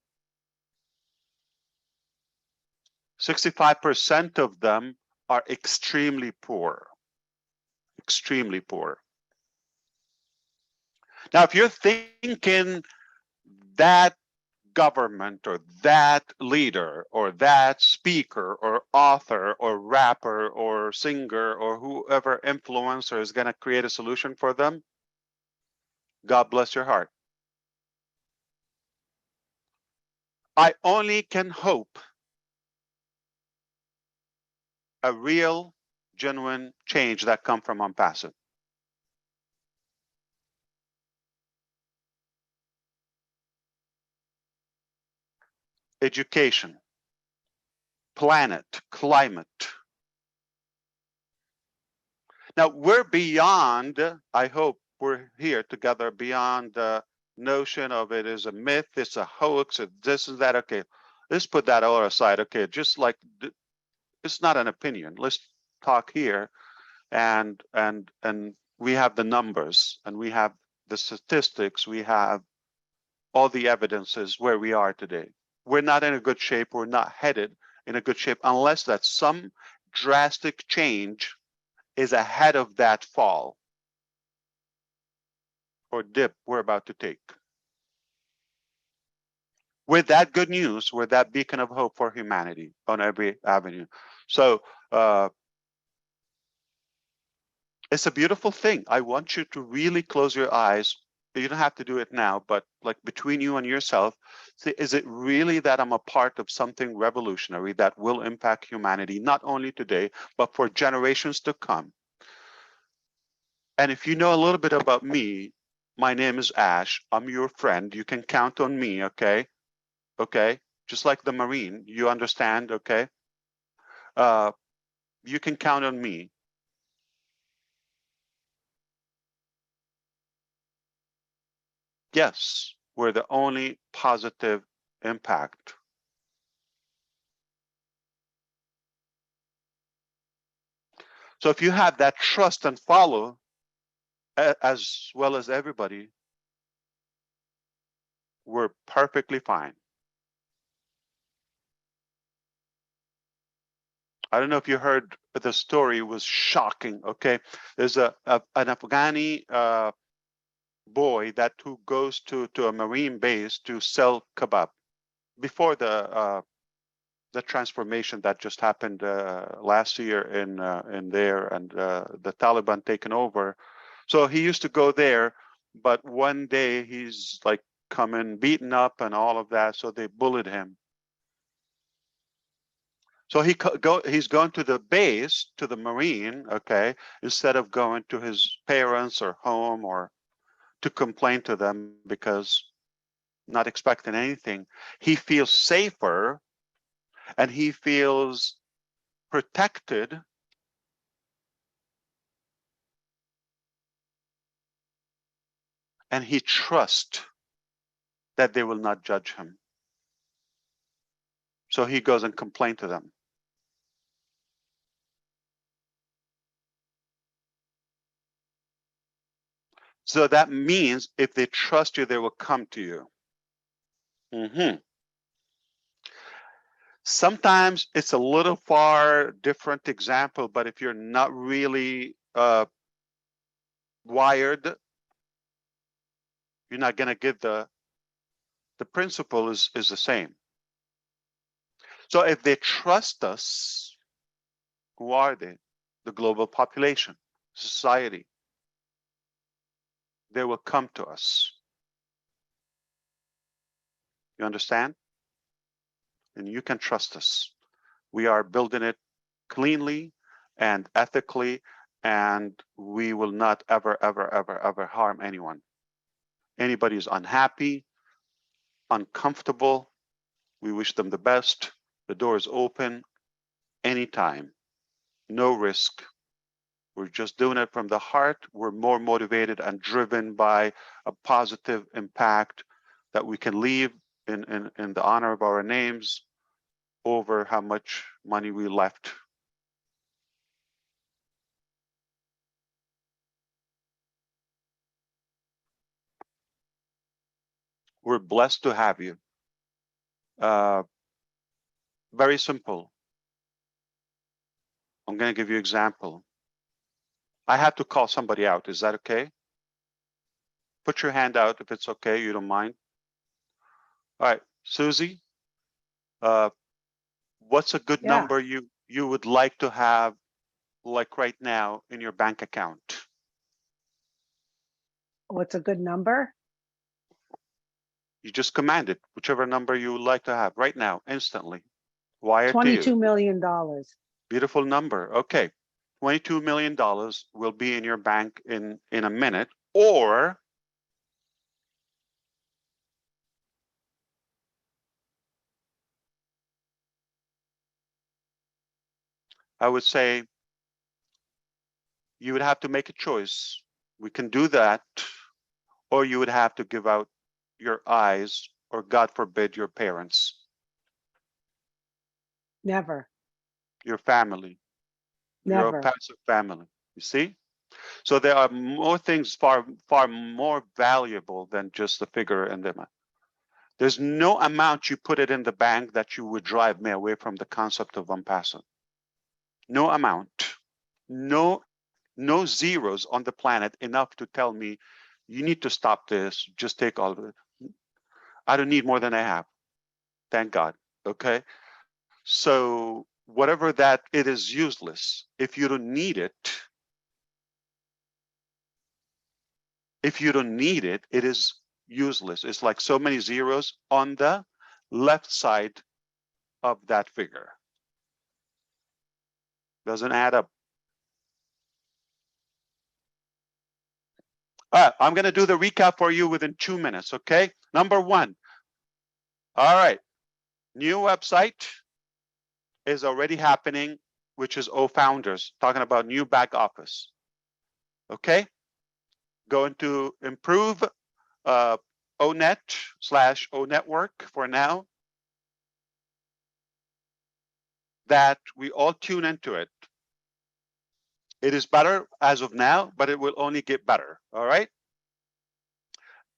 65% of them are extremely poor. Extremely poor. Now, if you're thinking that government or that leader or that speaker or author or rapper or singer or whoever influencer is going to create a solution for them, God bless your heart. I only can hope a real, genuine change that comes from Onpassive. Education, planet, climate. Now we're beyond, I hope we're here together beyond the notion of it is a myth, it's a hoax, it's this and that. Okay, let's put that all aside. Okay, just like it's not an opinion. Let's talk here, and we have the numbers and we have the statistics, we have all the evidences where we are today. We're not in a good shape. We're not headed in a good shape unless that some drastic change is ahead of that fall or dip we're about to take. With that good news, we're that beacon of hope for humanity on every avenue. So it's a beautiful thing. I want you to really close your eyes you don't have to do it now, but like between you and yourself, say, is it really that I'm a part of something revolutionary that will impact humanity, not only today, but for generations to come? And if you know a little bit about me, my name is Ash. I'm your friend. You can count on me, okay? Okay? Just like the Marine, you understand, okay? You can count on me. Yes, we're the only positive impact. So if you have that trust and follow, as well as everybody, we're perfectly fine. I don't know if you heard the story, it was shocking, okay? There's an Afghani boy that who goes to a Marine base to sell kebab before the transformation that just happened last year in there, and the Taliban taken over. So he used to go there, but one day he's like coming beaten up and all of that, so they bullied him. So he's going to the base, to the Marine, okay, instead of going to his parents or home or to complain to them, because not expecting anything. He feels safer and he feels protected and he trusts that they will not judge him. So he goes and complains to them. So that means if they trust you, they will come to you. Sometimes it's a little far different example, but if you're not really wired, you're not going to get the principle is the same. So if they trust us, who are they? The global population, society. They will come to us. You understand? And you can trust us. We are building it cleanly and ethically, and we will not ever, ever, ever, ever harm anyone. Anybody is unhappy, uncomfortable, we wish them the best. The door is open anytime. No risk. We're just doing it from the heart. We're more motivated and driven by a positive impact that we can leave in the honor of our names over how much money we left. We're blessed to have you. Very simple. I'm going to give you an example. I have to call somebody out. Is that okay? Put your hand out if it's okay. You don't mind. All right, Susie, what's a good number you would like to have, like right now, in your bank account? What's a good number? You just command it, whichever number you would like to have right now, instantly. Wired to you. $22 million. Beautiful number. Okay, $22 million will be in your bank in a minute, or I would say you would have to make a choice. We can do that, or you would have to give out your eyes, or God forbid, your parents. Never. Your family. Never. Your passive family. You see? So there are more things far more valuable than just the figure in the amount. There's no amount you put it in the bank that you would drive me away from the concept of Onpassive. No amount. No zeros on the planet enough to tell me you need to stop this, just take all of it. I don't need more than I have. Thank God. Okay. So whatever that, it is useless. If you don't need it, If you don't need it, it is useless. It's like so many zeros on the left side of that figure. Doesn't add up. All right, I'm going to do the recap for you within 2 minutes, okay? Number one. All right, new website is already happening, which is O-Founders, talking about new back office. Okay, going to improve ONet/ONetwork for now. That we all tune into it. It is better as of now, but it will only get better. All right.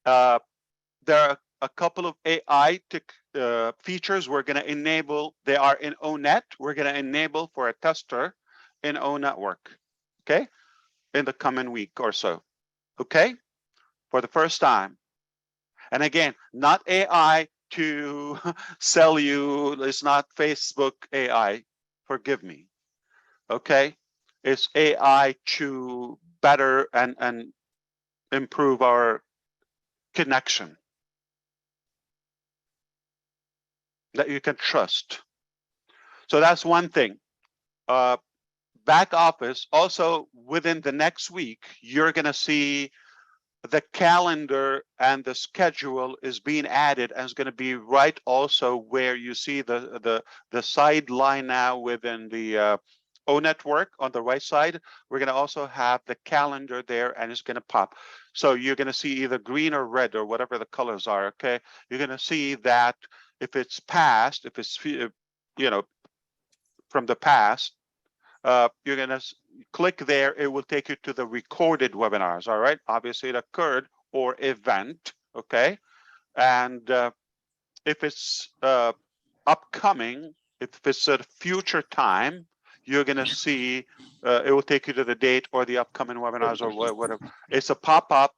There are a couple of AI features we're going to enable. They are in ONet. We're going to enable for a tester in ONetwork. Okay, in the coming week or so. Okay, for the first time. And again, not AI to sell you. It's not Facebook AI. Forgive me. Okay, it's AI to better and improve our connection that you can trust. So that's one thing. Back office, also within the next week, you're going to see the calendar and the schedule is being added, and it's going to be right also where you see the sideline now within the ONetwork on the right side. We're going to also have the calendar there, and it's going to pop. So you're going to see either green or red or whatever the colors are. Okay, you're going to see that if it's past, if it's from the past, you're going to click there. It will take you to the recorded webinars. All right, obviously it occurred or event. Okay, and if it's upcoming, if it's a future time, you're going to see it will take you to the date or the upcoming webinars or whatever. It's a pop-up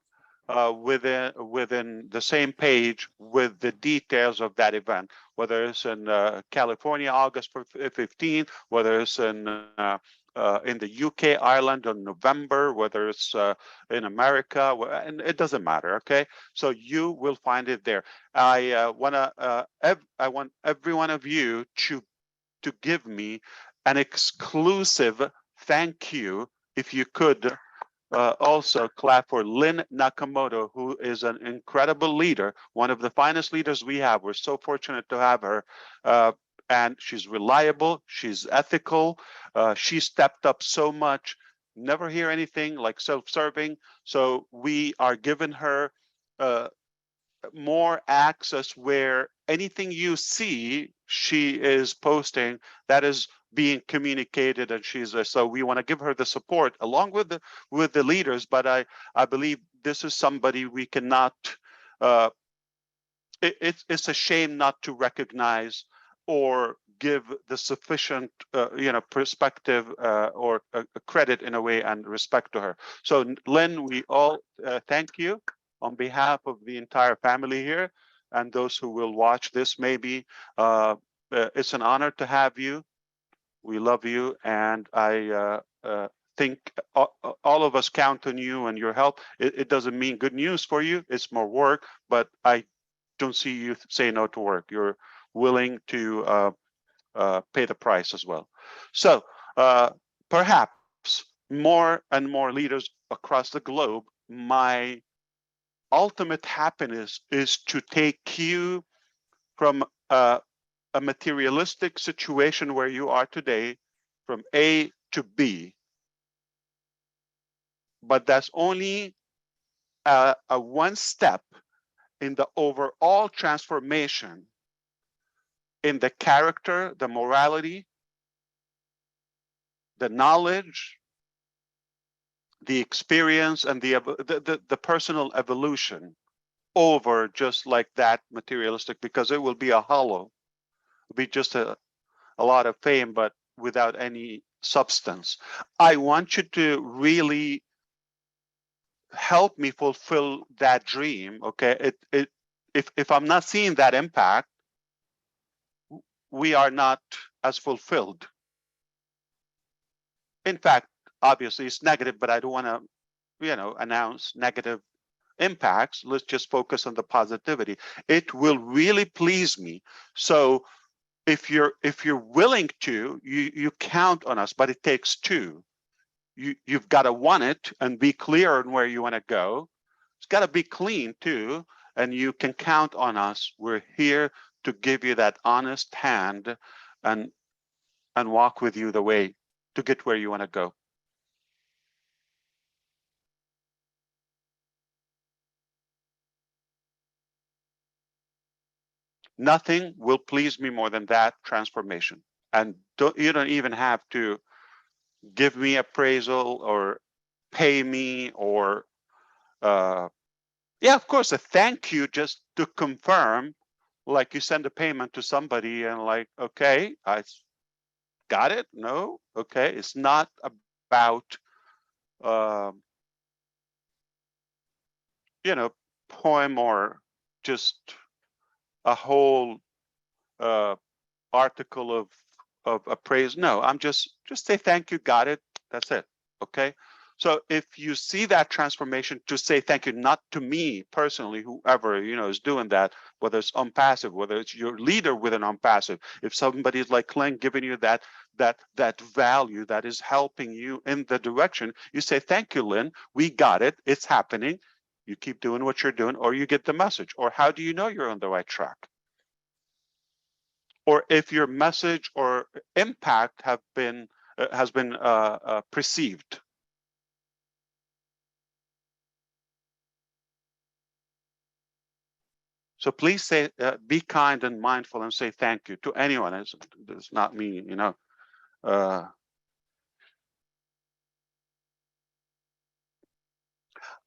within the same page with the details of that event, whether it's in California, August 15th, whether it's in the UK, Ireland on November, whether it's in America, and it doesn't matter. Okay, so you will find it there. I want every one of you to give me an exclusive thank you, if you could. Also clap for Lynn Nakamoto, who is an incredible leader, one of the finest leaders we have. We're so fortunate to have her. And she's reliable, she's ethical, she stepped up so much. Never hear anything like self-serving. So we are giving her more access where anything you see she is posting, that is being communicated, and she's so we want to give her the support along with the leaders. But I believe this is somebody we cannot it's a shame not to recognize or give the sufficient perspective or credit in a way and respect to her. So Lynn, we all thank you on behalf of the entire family here and those who will watch this. Maybe it's an honor to have you. We love you, and I think all of us count on you and your help. It doesn't mean good news for you. It's more work, but I don't see you say no to work. You're willing to pay the price as well. So perhaps more and more leaders across the globe, my ultimate happiness is to take you from a materialistic situation where you are today from A to B. But that's only a one step in the overall transformation in the character, the morality, the knowledge, the experience, and the personal evolution over just like that materialistic, because it will be a hollow, it'll be just a lot of fame, but without any substance. I want you to really help me fulfill that dream. Okay, if I'm not seeing that impact, we are not as fulfilled. In fact, obviously it's negative, but I don't want to, announce negative impacts. Let's just focus on the positivity. It will really please me. So if you're willing to, you count on us, but it takes two. You've got to want it and be clear on where you want to go. It's got to be clean too, and you can count on us. We're here to give you that honest hand and walk with you the way to get where you want to go. Nothing will please me more than that transformation. And you don't even have to give me appraisal or pay me or yeah, of course, a thank you just to confirm, like you send a payment to somebody and like, okay, I got it. No, okay. It's not about you know, poem or just a whole article of appraise. No, I'm just say thank you, got it. That's it. Okay. So if you see that transformation, to say thank you, not to me personally, whoever is doing that, whether it's Onpassive, whether it's your leader within Onpassive, if somebody's like Clint giving you that value that is helping you in the direction, you say thank you, Lynn. We got it. It's happening. You keep doing what you're doing, or you get the message. Or how do you know you're on the right track? Or if your message or impact has been perceived. So please say, be kind and mindful and say thank you to anyone. It's not me,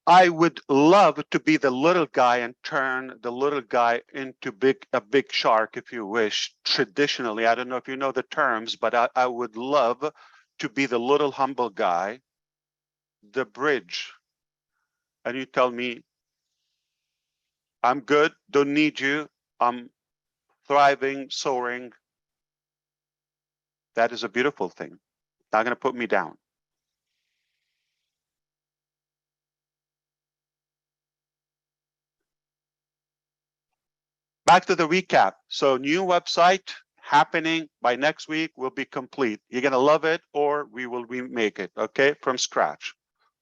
I would love to be the little guy and turn the little guy into a big shark, if you wish. Traditionally, I don't know if you know the terms, but I would love to be the little humble guy, the bridge. And you tell me, I'm good, don't need you, I'm thriving, soaring. That is a beautiful thing. Not going to put me down. Back to the recap. So new website happening by next week will be complete. You're going to love it, or we will remake it, okay, from scratch.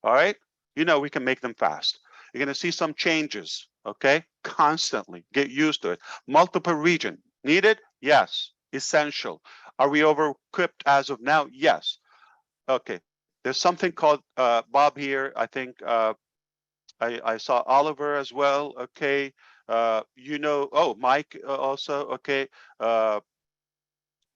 All right. We can make them fast. You're going to see some changes, okay, constantly. Get used to it. Multiple region. Needed? Yes. Essential. Are we over-equipped as of now? Yes. Okay. There's something called Bob here. I think I saw Oliver as well. Okay. Oh, Mike also. Okay.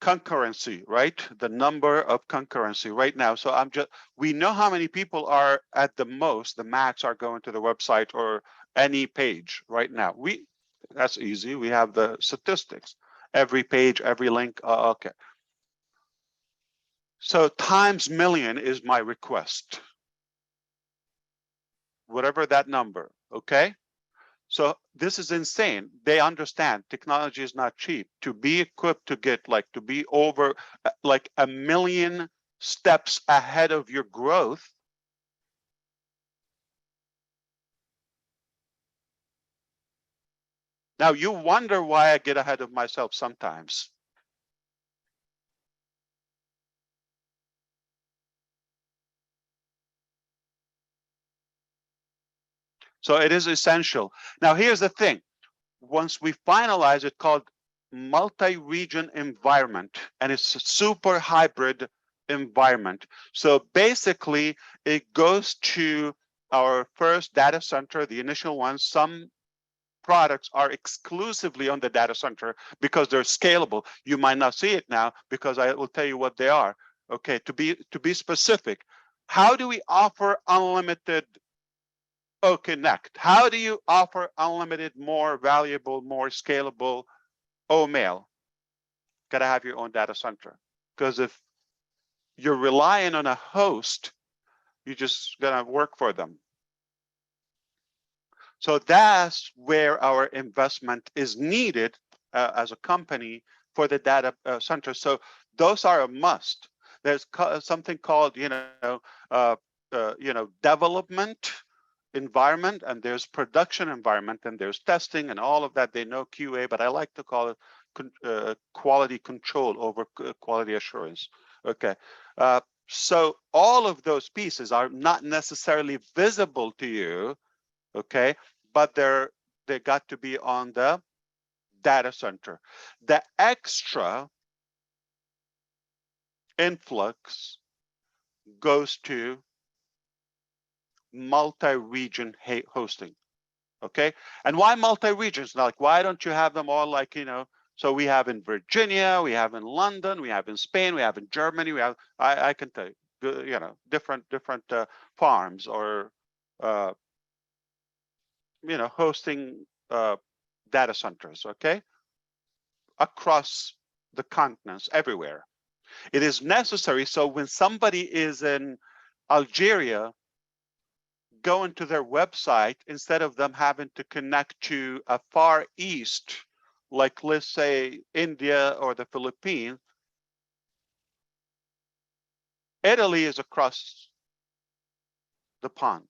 Concurrency, right? The number of concurrency right now. So we know how many people are at the max are going to the website or any page right now. That's easy. We have the statistics. Every page, every link. Okay. So times million is my request. Whatever that number, okay? So this is insane. They understand technology is not cheap. To be equipped to get to be over like 1 million steps ahead of your growth. Now you wonder why I get ahead of myself sometimes. So it is essential. Now here's the thing. Once we finalize it, called multi-region environment, and it's a super hybrid environment. So basically it goes to our first data center, the initial one. Some products are exclusively on the data center because they're scalable. You might not see it now because I will tell you what they are. Okay, to be specific, how do we offer unlimited Connect? How do you offer unlimited, more valuable, more scalable mail? Got to have your own data center, because if you're relying on a host, you're just gonna work for them. So that's where our investment is needed as a company for the data center. So those are a must. There's something called development environment and there's production environment and there's testing and all of that. They know QA, but I like to call it quality control over quality assurance. Okay. So all of those pieces are not necessarily visible to you, okay, but they got to be on the data center. The extra influx goes to multi-region hosting, okay? And why multi-regions? Like, why don't you have them all like, you know, so we have in Virginia, we have in London, we have in Spain, we have in Germany, we have, I can tell you, you know, different farms or, you know, hosting data centers, okay? Across the continents, everywhere. It is necessary, so when somebody is in Algeria, go into their website, instead of them having to connect to a far east, like let's say India or the Philippines, Italy is across the pond.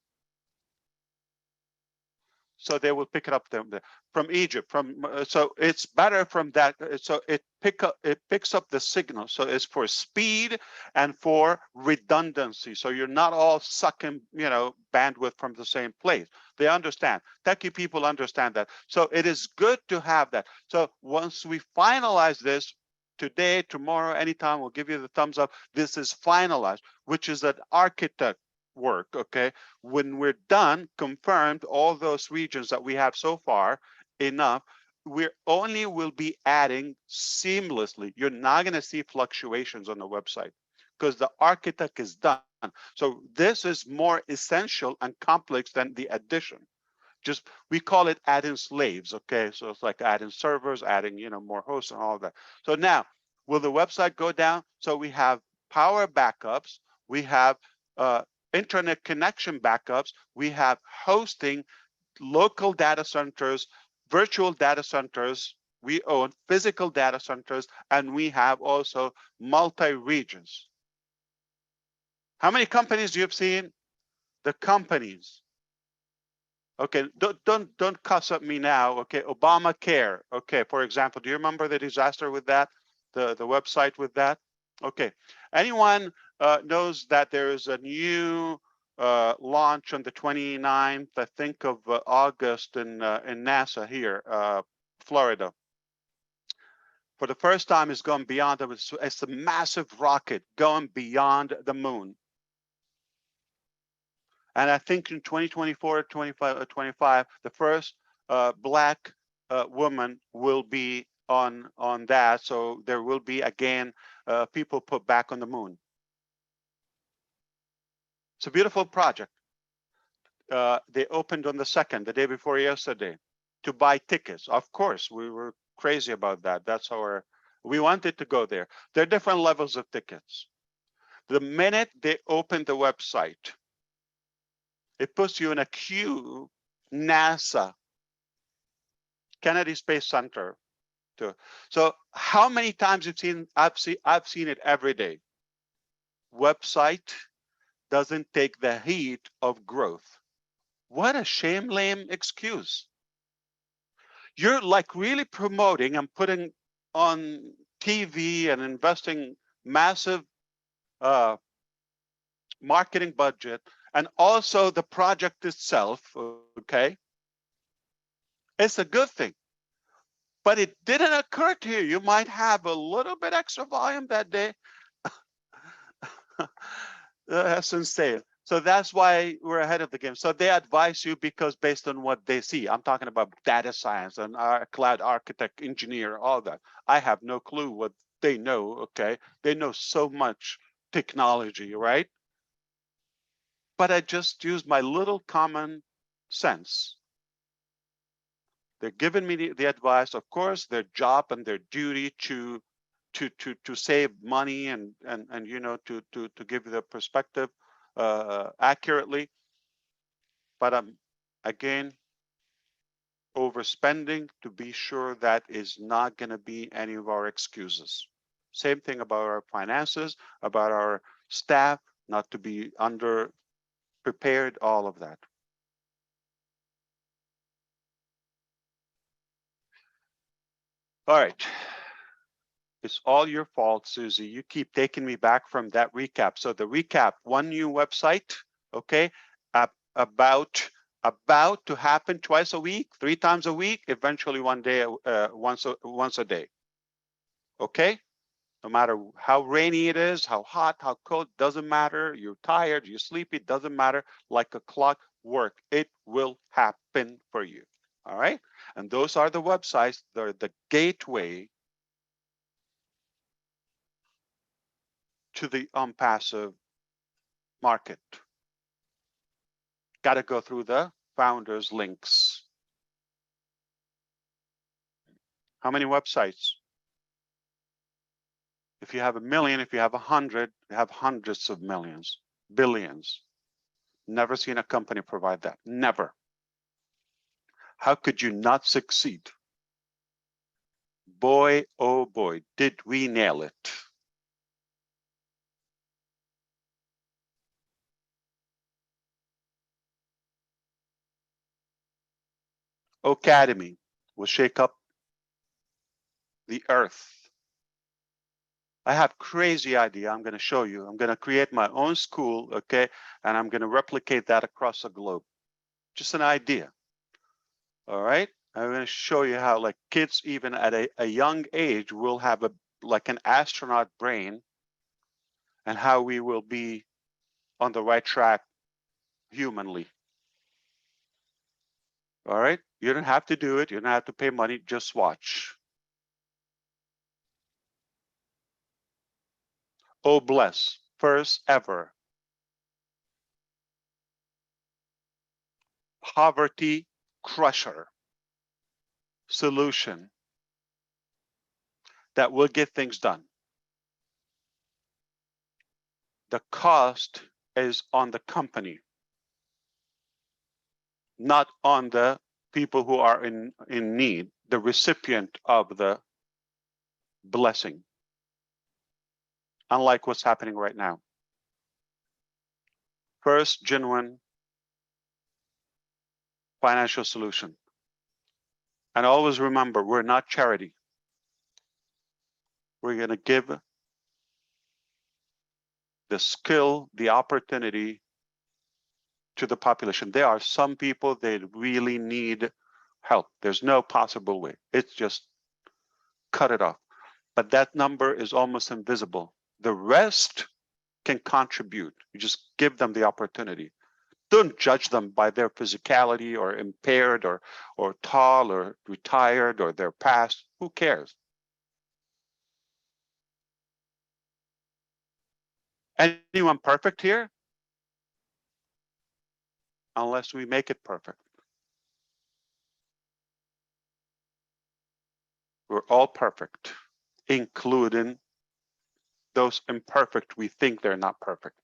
So they will pick it up there from Egypt, so it's better from that. So it picks up the signal. So it's for speed and for redundancy. So you're not all sucking, you know, bandwidth from the same place. They understand. Techie people understand that. So it is good to have that. So once we finalize this today, tomorrow, anytime, we'll give you the thumbs up. This is finalized, which is an architect work, okay? When we're done, confirmed all those regions that we have so far, enough, we only will be adding seamlessly. You're not going to see fluctuations on the website because the architect is done. So this is more essential and complex than the addition. Just, we call it adding slaves, okay? So it's like adding servers, adding, you know, more hosts and all of that. So now, will the website go down? So we have power backups, we have internet connection backups, we have hosting, local data centers, virtual data centers, we own physical data centers, and we have also multi-regions. How many companies do you have seen? The companies. Okay, don't cuss at me now. Okay, Obamacare. Okay, for example, do you remember the disaster with that? The website with that? Okay, anyone knows that there is a new launch on the 29th, I think, of August in NASA here, Florida. For the first time, it's gone beyond. It's a massive rocket going beyond the moon. And I think in 2024, 25, the first Black woman will be on that. So there will be, again, people put back on the moon. It's a beautiful project. They opened on the 2nd, the day before yesterday, to buy tickets. Of course, we were crazy about that. That's we wanted to go there. There are different levels of tickets. The minute they open the website, it puts you in a queue, NASA, Kennedy Space Center. So how many times you've seen, I've seen it every day. Website doesn't take the heat of growth. What a shame, lame excuse. You're like really promoting and putting on TV and investing massive marketing budget, and also the project itself, okay? It's a good thing. But it didn't occur to you. You might have a little bit extra volume that day. That's insane. So that's why we're ahead of the game. So they advise you because based on what they see. I'm talking about data science and our cloud architect, engineer, all that. I have no clue what they know, okay? They know so much technology, right? But I just use my little common sense. They're giving me the advice, of course, their job and their duty to save money and you know, to give the perspective accurately. But I'm again overspending to be sure that is not going to be any of our excuses. Same thing about our finances, about our staff, not to be under prepared, all of that. All right. It's all your fault, Susie. You keep taking me back from that recap. So the recap, one new website, okay, about to happen twice a week, 3 times a week, eventually one day, once a day. Okay? No matter how rainy it is, how hot, how cold, doesn't matter. You're tired, you're sleepy, doesn't matter. Like a clockwork, it will happen for you. All right? And those are the websites. They're the gateway to the Onpassive market. Got to go through the founders links. How many websites? If you have 1 million, if you have 100, you have hundreds of millions, billions. Never seen a company provide that. Never. How could you not succeed? Boy, oh boy, did we nail it. Academy will shake up the earth. I have crazy idea. I'm going to show you. I'm going to create my own school, okay? And I'm going to replicate that across the globe. Just an idea. All right. I'm going to show you how like kids, even at a young age, will have like an astronaut brain, and how we will be on the right track humanly. All right. You don't have to do it. You don't have to pay money. Just watch. Oh, bless. First ever poverty crusher solution that will get things done. The cost is on the company, not on the people who are in need, the recipient of the blessing. Unlike what's happening right now. First, genuine financial solution. And always remember, we're not charity. We're going to give the skill, the opportunity to the population. There are some people that really need help. There's no possible way. It's just cut it off. But that number is almost invisible. The rest can contribute. You just give them the opportunity. Don't judge them by their physicality or impaired or tall or retired or their past. Who cares? Anyone perfect here? Unless we make it perfect. We're all perfect, including those imperfect we think they're not perfect.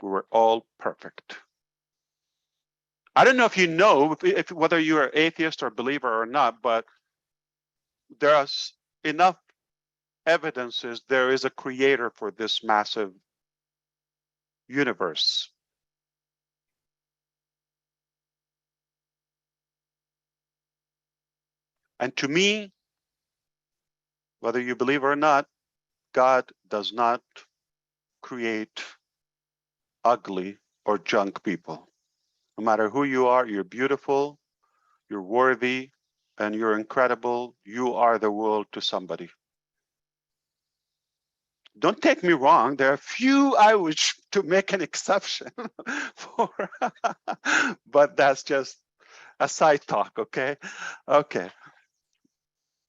We're all perfect. I don't know if you know if whether you're atheist or believer or not, but there's enough evidences there is a creator for this massive universe. And to me, whether you believe or not, God does not create ugly or junk people. No matter who you are, you're beautiful, you're worthy, and you're incredible. You are the world to somebody. Don't take me wrong. There are few I wish to make an exception for, but that's just a side talk, okay? Okay.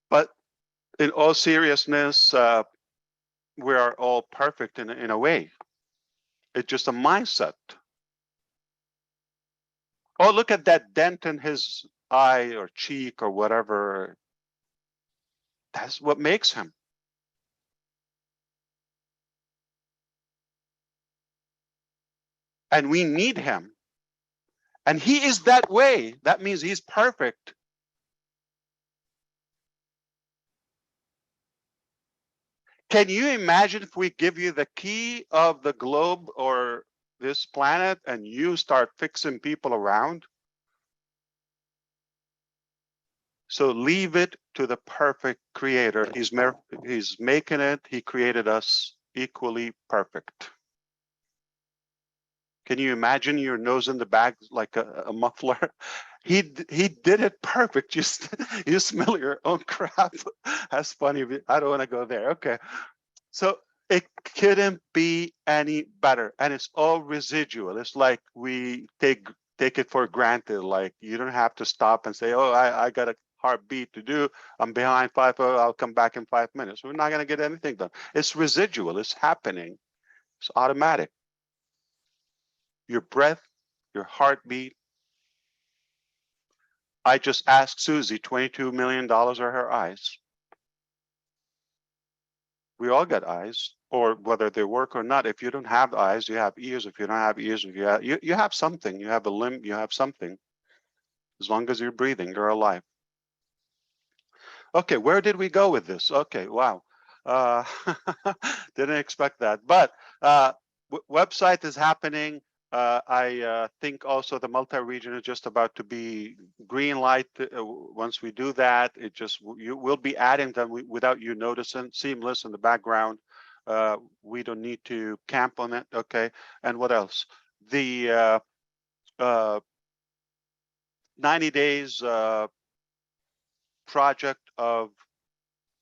But in all seriousness, we are all perfect in a way. It's just a mindset. Oh, look at that dent in his eye or cheek or whatever. That's what makes him. And we need him. And he is that way. That means he's perfect. Can you imagine if we give you the key of the globe or this planet and you start fixing people around? So leave it to the perfect creator. He's making it. He created us equally perfect. Can you imagine your nose in the bag like a muffler? He did it perfect. You smell your own crap. That's funny. I don't want to go there. Okay. So it couldn't be any better. And it's all residual. It's like we take it for granted. Like you don't have to stop and say, oh, I got a heartbeat to do. I'm behind 5. Oh, I'll come back in 5 minutes. We're not going to get anything done. It's residual. It's happening. It's automatic. Your breath, your heartbeat. I just asked Susie, $22 million are her eyes. We all got eyes, or whether they work or not. If you don't have eyes, you have ears. If you don't have ears, if you have something, you have a limb, you have something. As long as you're breathing, you're alive. Okay, where did we go with this? Okay, wow. Didn't expect that. But website is happening. I think also the multi-region is just about to be green light. Once we do that, you will be adding them without you noticing, seamless in the background. We don't need to camp on it. Okay, and what else? The 90 days project of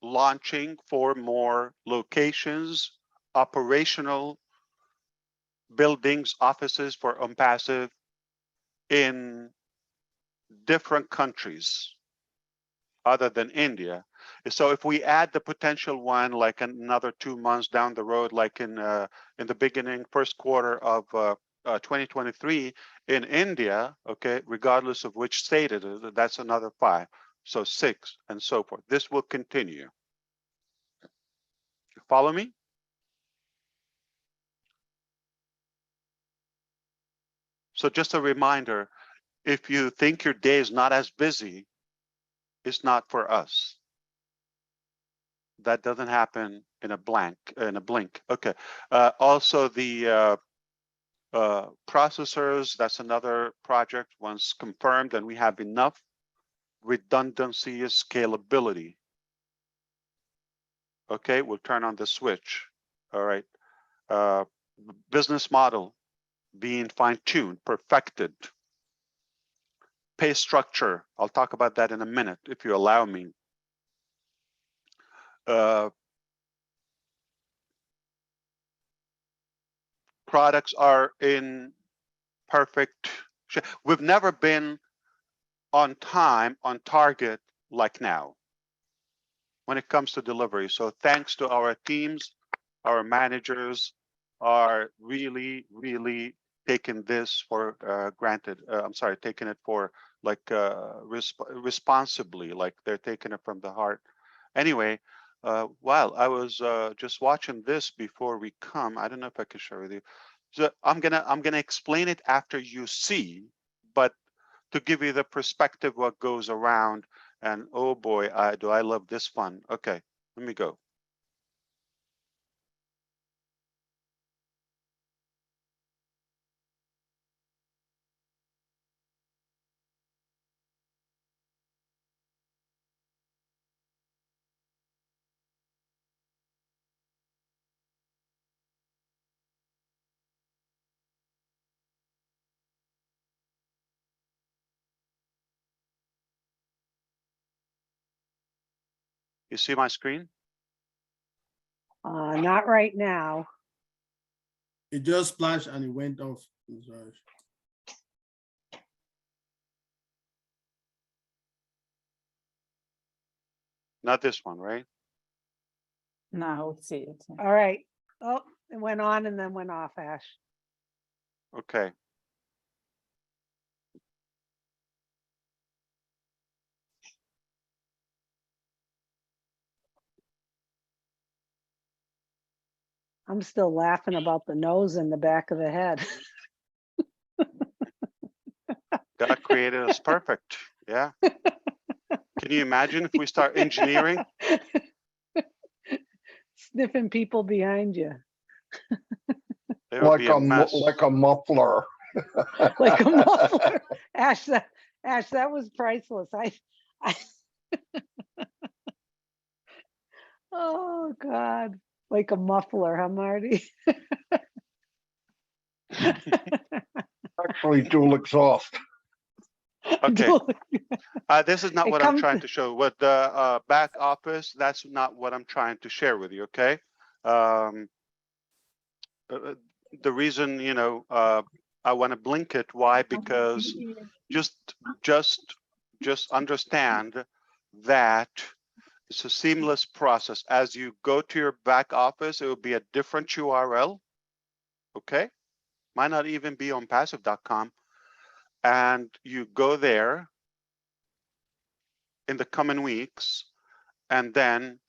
launching 4 more locations, operational buildings, offices for Onpassive in different countries other than India. So if we add the potential one, like another 2 months down the road, like in the beginning, first quarter of 2023 in India, okay, regardless of which state it is, that's another 5. So 6 and so forth. This will continue. You follow me? So just a reminder, if you think your day is not as busy, it's not for us. That doesn't happen in a blink. Okay. Also the processors, that's another project. Once confirmed, and we have enough redundancy and scalability. Okay, we'll turn on the switch. All right. Business model being fine-tuned, perfected. Pay structure, I'll talk about that in a minute, if you allow me. Products are in perfect shape. We've never been on time, on target like now when it comes to delivery. So thanks to our teams, our managers are really, really taking this for granted. I'm sorry, taking it for like responsibly, like they're taking it from the heart. Anyway, while I was just watching this before we come, I don't know if I can share with you. So I'm gonna explain it after you see, but to give you the perspective what goes around. And oh boy, do I love this fun. Okay, let me go. You see my screen? Not right now. It just splashed and it went off. Sorry. Not this one, right? Now let's see it. All right. Oh, it went on and then went off, Ash. Okay. I'm still laughing about the nose in the back of the head. God created us perfect. Yeah. Can you imagine if we start engineering? Sniffing people behind you. There would be a mess. Like a muffler. Like a muffler. Ash, that was priceless. Oh, God. Like a muffler, huh, Marty? Actually, dual exhaust. Okay. Dual- This is not It what I'm comes- trying to show. With the back office, that's not what I'm trying to share with you. Okay. Um, the reason, I want to blink it. Why? Because just understand that it's a seamless process. As you go to your back office, it will be a different URL. Okay. Might not even be on passive.com. And you go there in the coming weeks, and then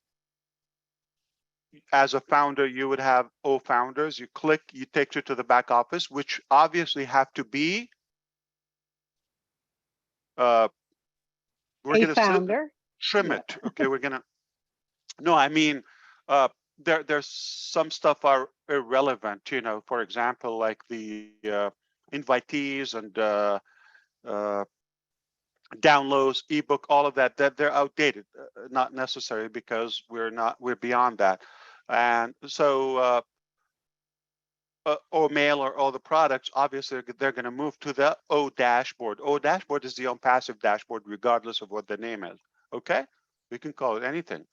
as a founder, you would have founders. You click, you take you to the back office, which obviously have to be. We're A going to founder. trim Yeah. it. Okay, we're gonna. No, I mean, there's some stuff are irrelevant. For example, like the invitees and downloads, ebook, all of that they're outdated, not necessary, because we're beyond that. And so or mail or all the products, obviously they're going to move to the O dashboard. O dashboard is the Onpassive dashboard, regardless of what the name is. Okay, we can call it anything.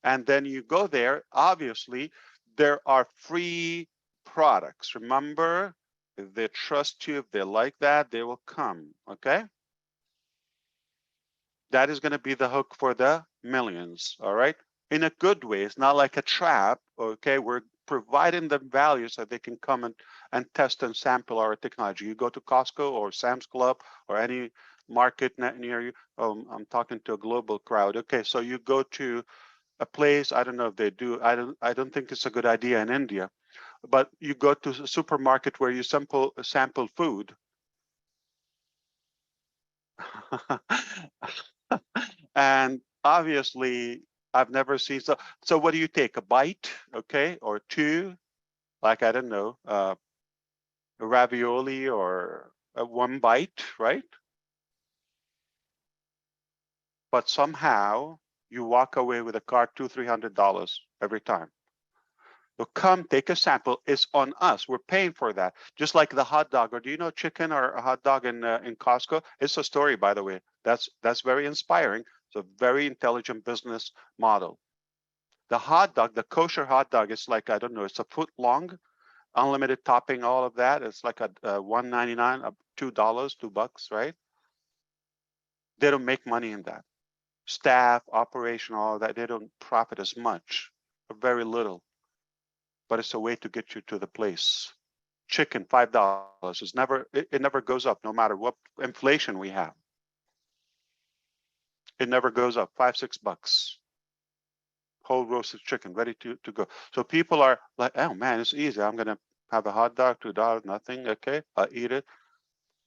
And then you go there. Obviously there are free products. Remember, if they trust you, if they like that, they will come. Okay, that is going to be the hook for the millions. All right, in a good way. It's not like a trap. Okay, we're providing them value so they can come and test and sample our technology. You go to Costco or Sam's Club or any market near you. I'm talking to a global crowd. Okay, so you go to a place, I don't know if they do, I don't think it's a good idea in India, but you go to a supermarket where you sample food. And obviously I've never seen, so what do you take, a bite, okay, or two, like, I don't know, a ravioli or one bite, right? But somehow you walk away with a cart, $200-300 every time. So come take a sample. It's on us. We're paying for that. Just like the hot dog, or do you know chicken or a hot dog in Costco? It's a story, by the way. That's very inspiring. It's a very intelligent business model. The hot dog, the kosher hot dog, it's like, I don't know, it's a foot long, unlimited topping, all of that. It's like a $1.99, $2, $2, right? They don't make money in that. Staff, operation, all of that, they don't profit as much, or very little. But it's a way to get you to the place. Chicken, $5. It never goes up, no matter what inflation we have. It never goes up, $5-6. Whole roasted chicken, ready to go. So people are like, oh man, it's easy. I'm gonna have a hot dog, $2, nothing. Okay, I'll eat it.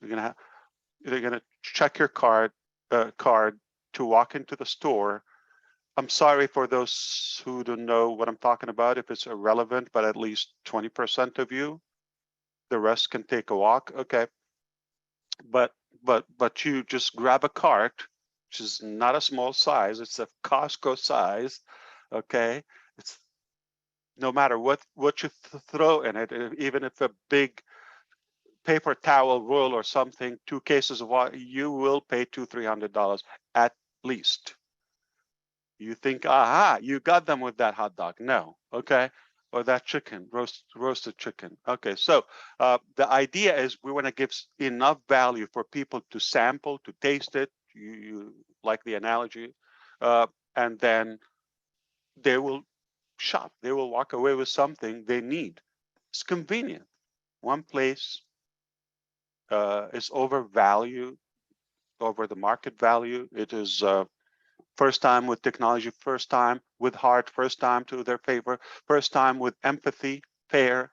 They're gonna check your card to walk into the store. I'm sorry for those who don't know what I'm talking about, if it's irrelevant, but at least 20% of you, the rest can take a walk. Okay, but you just grab a cart, which is not a small size, it's a Costco size. Okay, it's no matter what you throw in it, even if a big paper towel roll or something, 2 cases of water, you will pay $200-300 at least. You think, aha, you got them with that hot dog. No, okay, or that chicken, roasted chicken. Okay, so the idea is we want to give enough value for people to sample, to taste it. You like the analogy, and then they will shop. They will walk away with something they need. It's convenient. One place is overvalued over the market value. It is first time with technology, first time with heart, first time to their favor, first time with empathy, fair.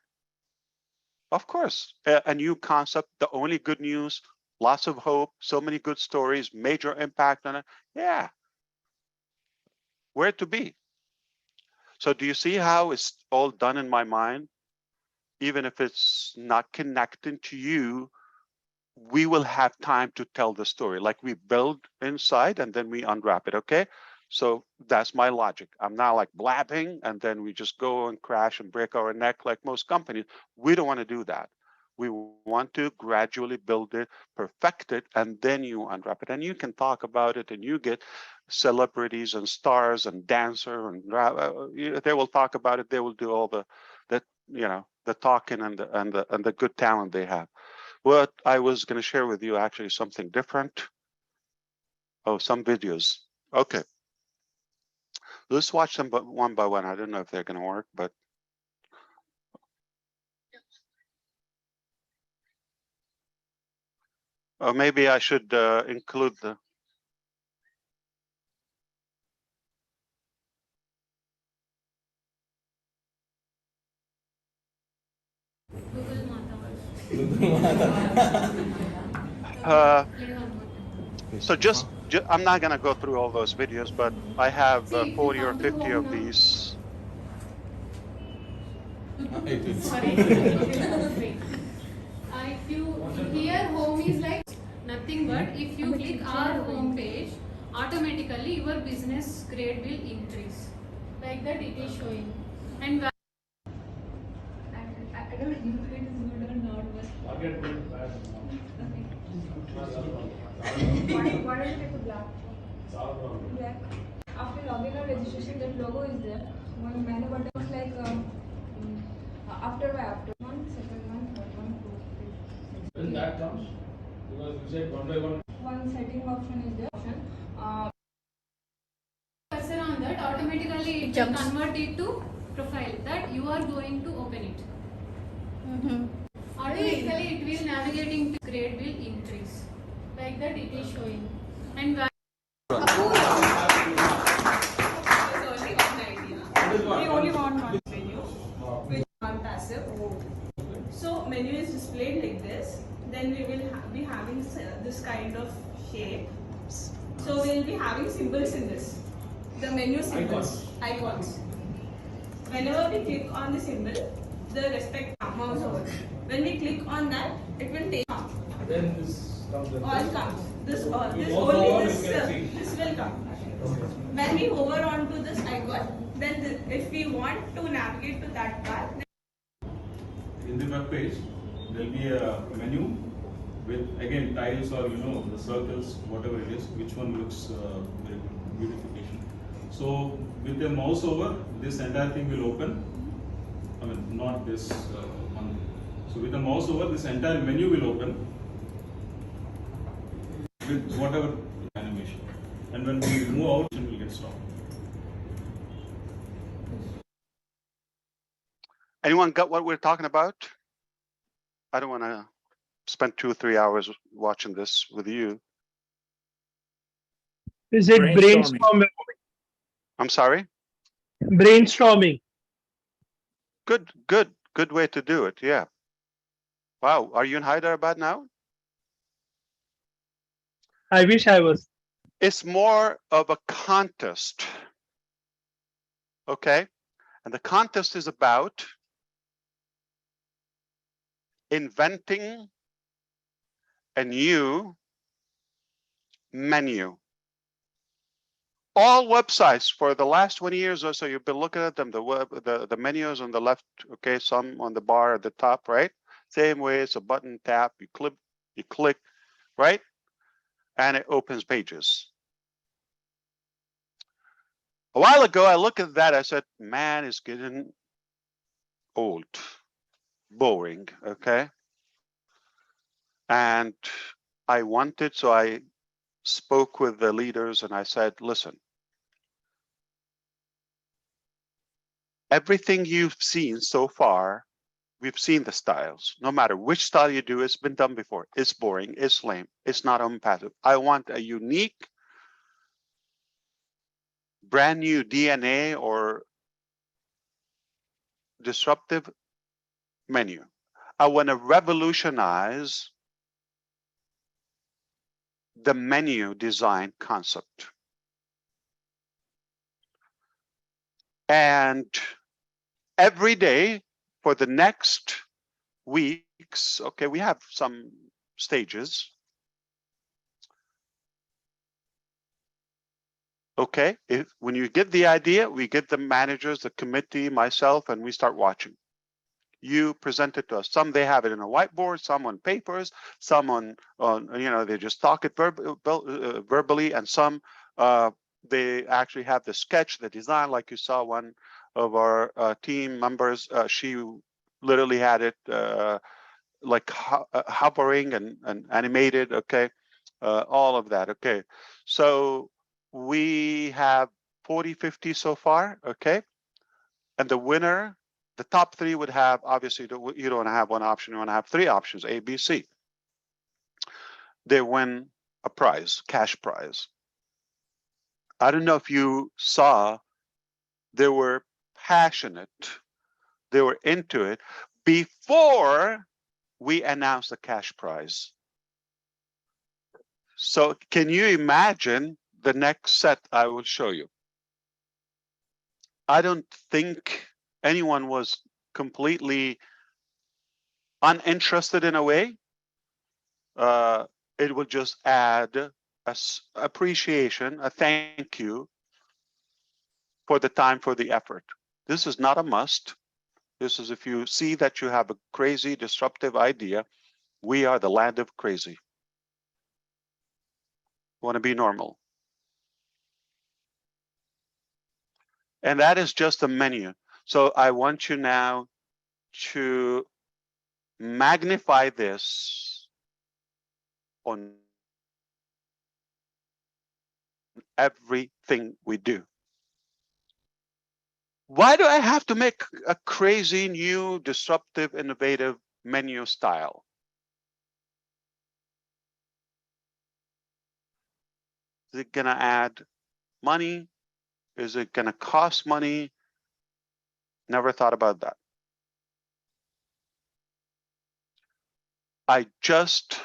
Of course, a new concept, the only good news, lots of hope, so many good stories, major impact on it. Yeah, where to be. So do you see how it's all done in my mind? Even if it's not connecting to you, we will have time to tell the story. Like we build inside and then we unwrap it, okay? So that's my logic. I'm not like blabbing and then we just go and crash and break our neck like most companies. We don't want to do that. We want to gradually build it, perfect it, and then you unwrap it. And you can talk about it and you get celebrities and stars and dancer and they will talk about it. They will do all the the talking and the good talent they have. What I was going to share with you actually something different. Oh, some videos. Okay. Let's watch them one by one. I don't know if they're going to work, but. Or maybe I should include the. So just I'm not going to go through all those videos, but I have 40 or 50 of these. Sorry. If you here home is like nothing but if you click our home page, automatically your business grade will increase. Like that it is showing. And I don't know if it is good or not, but what are you take black? Black. After login or registration, that logo is there. One menu button is like after 1, second one, third one, 2, 3. When that comes, because you said one by one. One setting option is there. Cursor on that, automatically it will convert it to profile that you are going to open it. Automatically it will navigating to grade will increase. Like that it is showing. And There's only one idea. We only want one menu, which is Onpassive. So menu is displayed like this. Then we will be having this kind of shape. So we will be having symbols in this. The menu symbols, icons. Whenever we click on the symbol, the respective mouse over. When we click on that, it will take. Then this comes. All comes. This will come. Okay. When we hover onto this icon, then if we want to navigate to that path. In the web page, there will be a menu with again tiles or the circles, whatever it is, which one looks very good, beautification. So with the mouse over, this entire thing will open. I mean, not this one. So with the mouse over, this entire menu will open with whatever animation. And when we move out, it will get stopped. Anyone got what we're talking about? I don't want to spend 2 or 3 hours watching this with you. Is it brainstorming? I'm sorry? Brainstorming. Good way to do it. Yeah. Wow. Are you in Hyderabad now? I wish I was. It's more of a contest. Okay. And the contest is about inventing a new menu. All websites for the last 20 years or so, you've been looking at them, the menus on the left, okay, some on the bar at the top, right? Same way, it's a button tap, you click, right? And it opens pages. A while ago, I looked at that, I said, man, it's getting old, boring, okay? And I wanted, so I spoke with the leaders and I said, listen, everything you've seen so far, we've seen the styles. No matter which style you do, it's been done before. It's boring, it's lame, it's not Onpassive. I want a unique, brand new DNA or disruptive menu. I want to revolutionize the menu design concept. And every day for the next weeks, okay, we have some stages. Okay, when you get the idea, we get the managers, the committee, myself, and we start watching. You present it to us. Some they have it in a whiteboard, some on papers, some on they just talk it verbally, and some they actually have the sketch, the design, like you saw one of our team members. She literally had it like hovering and animated. Okay, all of that. Okay, so we have 40, 50 so far. Okay, and the winner, the top three would have, obviously you don't have one option, you want to have three options, A, B, C. They win a prize, cash prize. I don't know if you saw, they were passionate, they were into it before we announced the cash prize. So can you imagine the next set I will show you? I don't think anyone was completely uninterested in a way. It will just add a appreciation, a thank you for the time, for the effort. This is not a must. This is if you see that you have a crazy, disruptive idea, we are the land of crazy. Want to be normal. And that is just a menu. So I want you now to magnify this on everything we do. Why do I have to make a crazy, new, disruptive, innovative menu style? Is it gonna add money? Is it gonna cost money? Never thought about that. I just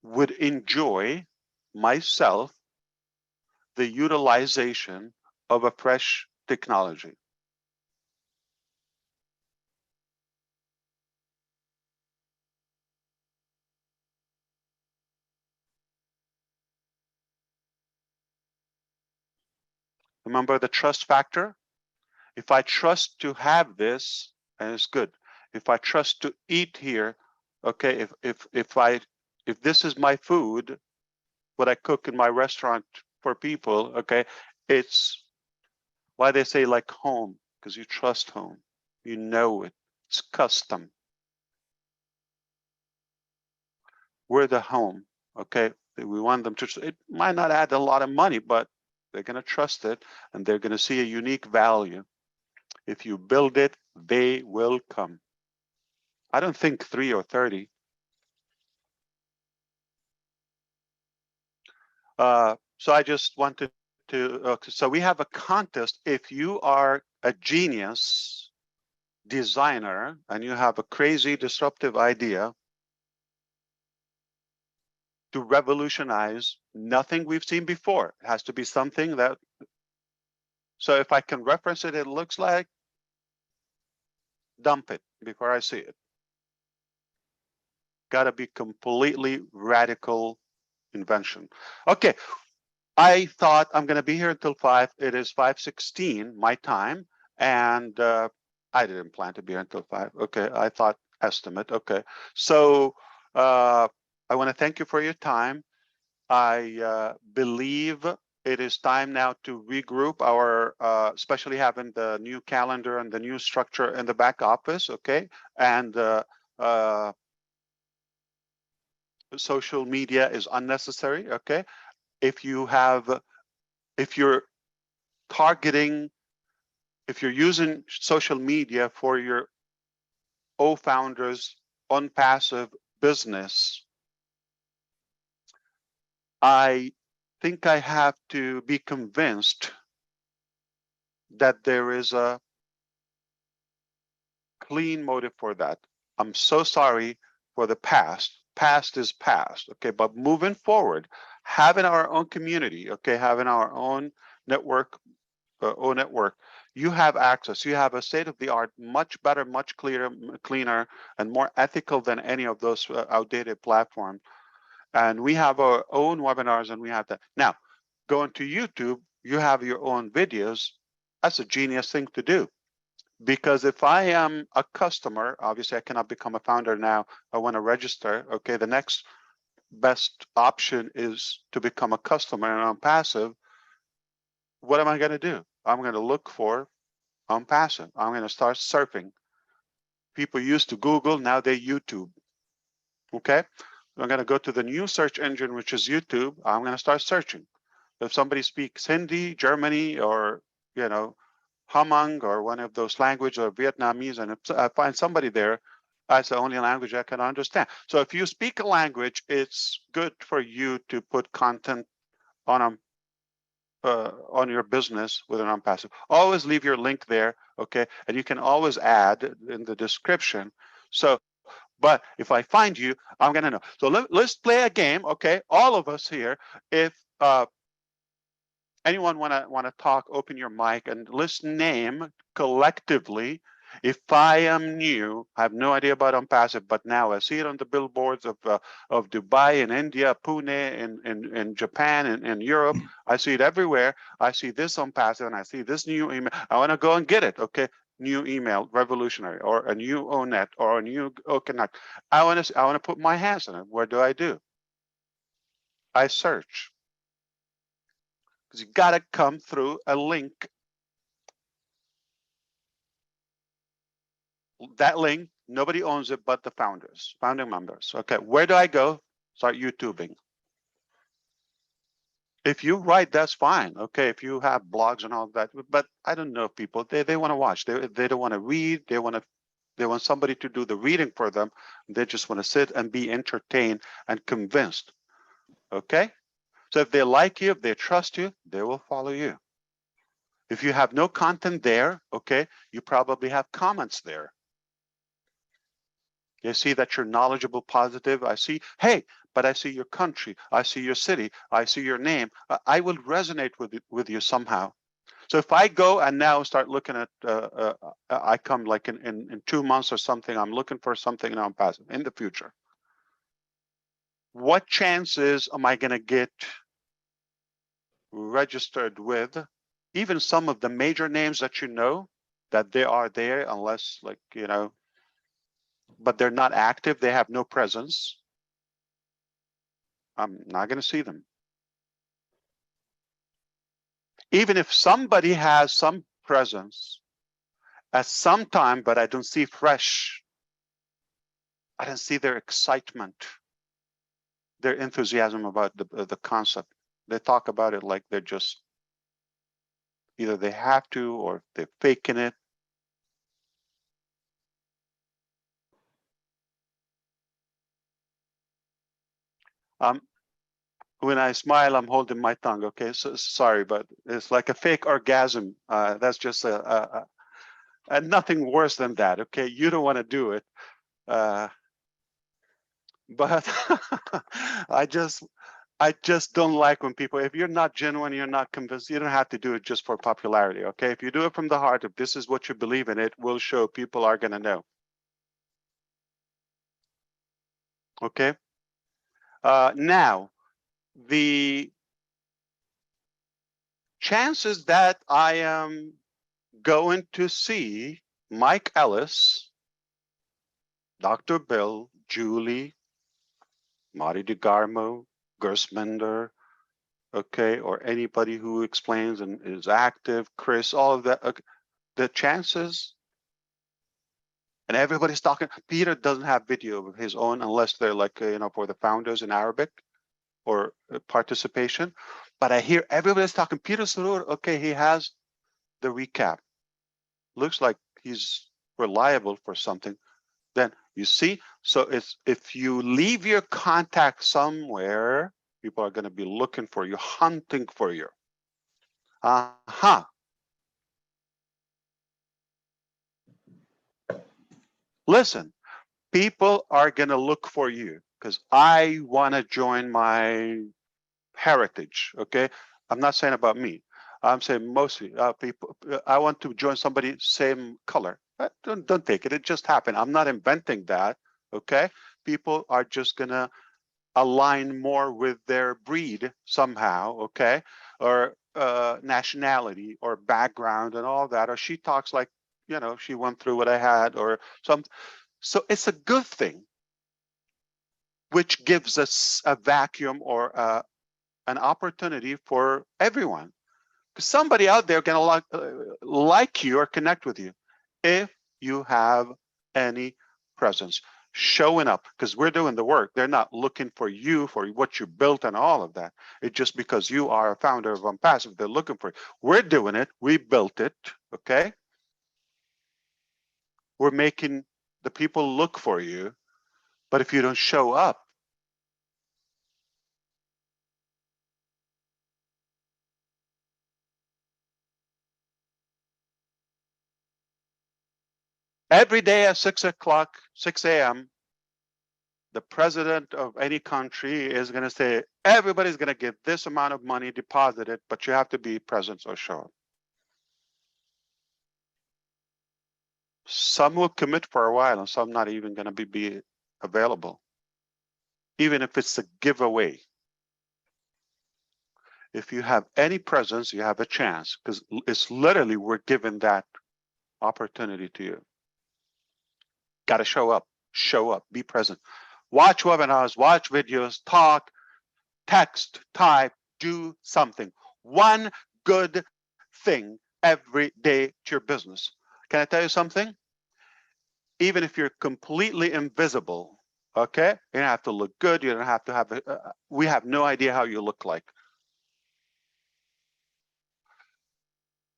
would enjoy myself the utilization of a fresh technology. Remember the trust factor? If I trust to have this, and it's good. If I trust to eat here, okay, if this is my food, what I cook in my restaurant for people, okay, it's why they say like home, because you trust home. You know it. It's custom. We're the home, okay? We want them to, it might not add a lot of money, but they're gonna trust it and they're gonna see a unique value. If you build it, they will come. I don't think 3 or 30. So I just wanted to, so we have a contest. If you are a genius designer and you have a crazy disruptive idea to revolutionize nothing we've seen before, it has to be something that, so if I can reference it, it looks like, dump it before I see it. Gotta be completely radical invention. Okay, I thought I'm gonna be here until 5. It is 5:16 my time, and I didn't plan to be here until 5. Okay, I thought estimate. Okay, so I want to thank you for your time. I believe it is time now to regroup our, especially having the new calendar and the new structure in the back office. Okay, and social media is unnecessary. Okay, if you're targeting, if you're using social media for your Founders Onpassive business, I think I have to be convinced that there is a clean motive for that. I'm so sorry for the past. Past is past, okay? But moving forward, having our own community, okay, having our own network, you have access. You have a state-of-the-art, much better, much cleaner, and more ethical than any of those outdated platforms. And we have our own webinars, and we have that. Now, going to YouTube, you have your own videos. That's a genius thing to do. Because if I am a customer, obviously I cannot become a founder now. I want to register. Okay, the next best option is to become a customer and Onpassive. What am I going to do? I'm going to look for Onpassive. I'm going to start surfing. People used to Google, now they YouTube. Okay, I'm going to go to the new search engine, which is YouTube. I'm going to start searching. If somebody speaks Hindi, Germany, or Hmong or one of those languages, or Vietnamese, and if I find somebody there, that's the only language I can understand. So if you speak a language, it's good for you to put content on your business with an Onpassive. Always leave your link there, okay? And you can always add in the description. So, but if I find you, I'm gonna know. So let's play a game, okay? All of us here, if anyone wanna talk, open your mic and let's name collectively. If I am new, I have no idea about Onpassive, but now I see it on the billboards of Dubai and India, Pune and Japan and Europe. I see it everywhere. I see this Onpassive and I see this new email. I want to go and get it. Okay, new email, revolutionary, or a new ONet, or a new OConnect. I want to put my hands on it. What do? I search. Because you got to come through a link. That link, nobody owns it but the founding members. Okay, where do I go? Start YouTubing. If you write, that's fine. Okay, if you have blogs and all that, but I don't know people. They want to watch. They don't want to read. They want somebody to do the reading for them. They just want to sit and be entertained and convinced. Okay, so if they like you, if they trust you, they will follow you. If you have no content there, okay, you probably have comments there. You see that you're knowledgeable, positive. I see, hey, but I see your country. I see your city. I see your name. I will resonate with you somehow. So if I go and now start looking at, I come like in 2 months or something, I'm looking for something in Onpassive in the future. What chances am I going to get registered with? Even some of the major names that that they are there, unless but they're not active, they have no presence. I'm not going to see them. Even if somebody has some presence at some time, but I don't see fresh, I don't see their excitement, their enthusiasm about the concept. They talk about it like they're just, either they have to or they're faking it. When I smile, I'm holding my tongue. Okay, so sorry, but it's like a fake orgasm. That's just and nothing worse than that. Okay, you don't want to do it, but I just don't like when people. If you're not genuine, you're not convinced. You don't have to do it just for popularity. Okay, if you do it from the heart, if this is what you believe in, it will show. People are gonna know. Okay. Now, the chances that I am going to see Mike Ellis, Dr. Bill, Julie, Marty DeGarmo, Gersmender, okay, or anybody who explains and is active, Chris, all of that, okay, the chances, and everybody's talking. Peter doesn't have video of his own unless they're like, for the founders in Arabic or participation. But I hear everybody's talking. Peter Sarur, okay, he has the recap. Looks like he's reliable for something. Then you see, so it's, if you leave your contact somewhere, people are going to be looking for you, hunting for you. Listen, people are going to look for you because I want to join my heritage. Okay, I'm not saying about me. I'm saying mostly people. I want to join somebody same color. Don't take it. It just happened. I'm not inventing that. Okay, people are just gonna align more with their breed somehow. Okay, or nationality or background and all that. Or she talks like, you know, she went through what I had or some. So it's a good thing, which gives us a vacuum or an opportunity for everyone. Because somebody out there gonna like you or connect with you if you have any presence showing up, because we're doing the work. They're not looking for you for what you built and all of that. It's just because you are a founder of Onpassive, they're looking for it. We're doing it. We built it. Okay. We're making the people look for you, but if you don't show up, every day at 6 o'clock, 6 a.m., the president of any country is going to say, everybody's going to get this amount of money deposited, but you have to be present or show up. Some will commit for a while and some not even going to be available, even if it's a giveaway. If you have any presence, you have a chance, because it's literally we're giving that opportunity to you. Got to show up, be present. Watch webinars, watch videos, talk, text, type, do something. One good thing every day to your business. Can I tell you something? Even if you're completely invisible, okay? You don't have to look good. You don't have to have, we have no idea how you look like.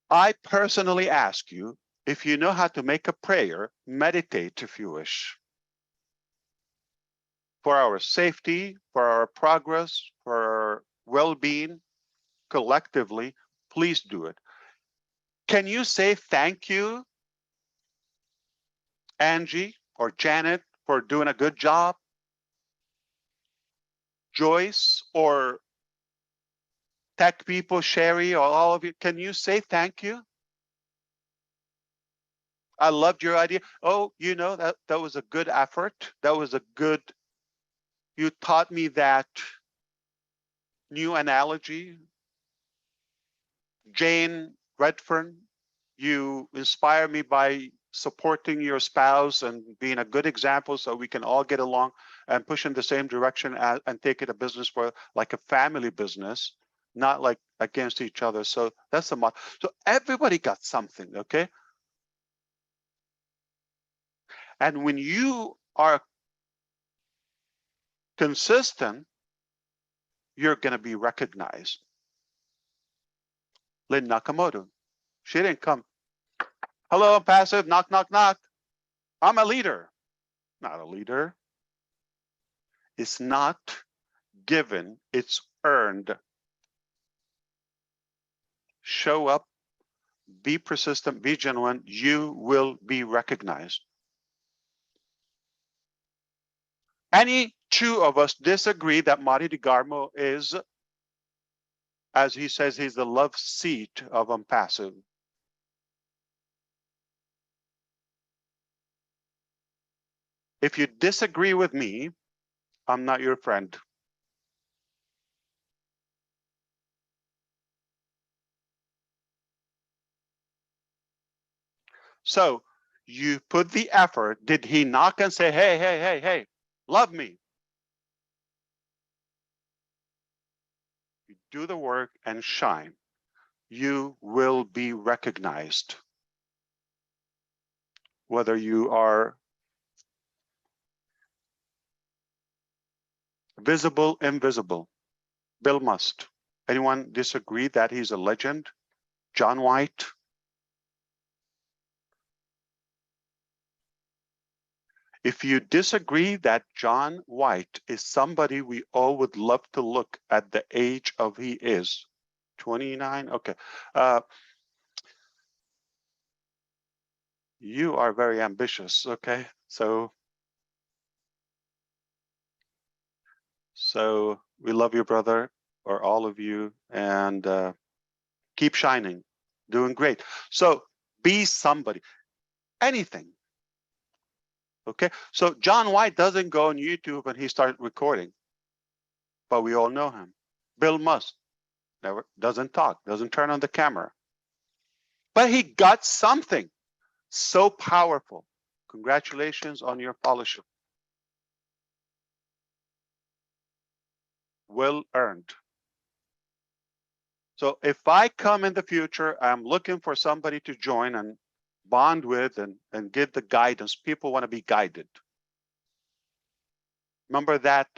I personally ask you, if you know how to make a prayer, meditate if you wish. For our safety, for our progress, for our well-being, collectively, please do it. Can you say thank you, Angie or Janet, for doing a good job? Joyce or tech people, Sherry, or all of you, can you say thank you? I loved your idea. Oh, you know, that was a good effort. That was a good, you taught me that new analogy. Jane Redfern, you inspire me by supporting your spouse and being a good example so we can all get along and push in the same direction and take it a business for like a family business, not like against each other. So that's the model. So everybody got something, okay? And when you are consistent, you're going to be recognized. Lynn Nakamoto, she didn't come. Hello, I'm passive, knock, knock, knock. I'm a leader. Not a leader. It's not given, it's earned. Show up, be persistent, be genuine, you will be recognized. Any two of us disagree that Marty DeGarmo is, as he says, he's the love seat of Onpassive. If you disagree with me, I'm not your friend. So you put the effort. Did he knock and say, hey, hey, hey, hey, love me? You do the work and shine. You will be recognized. Whether you are visible, invisible. Bill Must. Anyone disagree that he's a legend? John White. If you disagree that John White is somebody we all would love to look at the age of he is, 29, okay. You are very ambitious, okay? So we love you, brother, or all of you, and keep shining, doing great. So be somebody, anything. Okay, so John White doesn't go on YouTube and he started recording, but we all know him. Bill Musk never doesn't talk, doesn't turn on the camera, but he got something so powerful. Congratulations on your fellowship. Well earned. So if I come in the future, I'm looking for somebody to join and bond with and give the guidance. People want to be guided. Remember that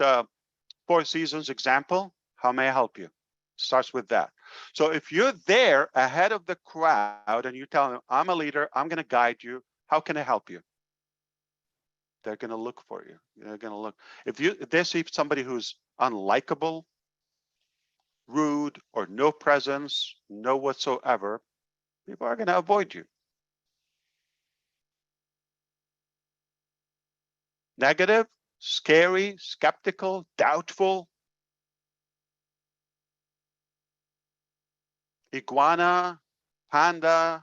Four Seasons example? How may I help you? Starts with that. So if you're there ahead of the crowd and you tell them, I'm a leader, I'm going to guide you, how can I help you? They're going to look for you. They're going to look. If they see somebody who's unlikable, rude, or no presence, no whatsoever, people are going to avoid you. Negative, scary, skeptical, doubtful, iguana, panda.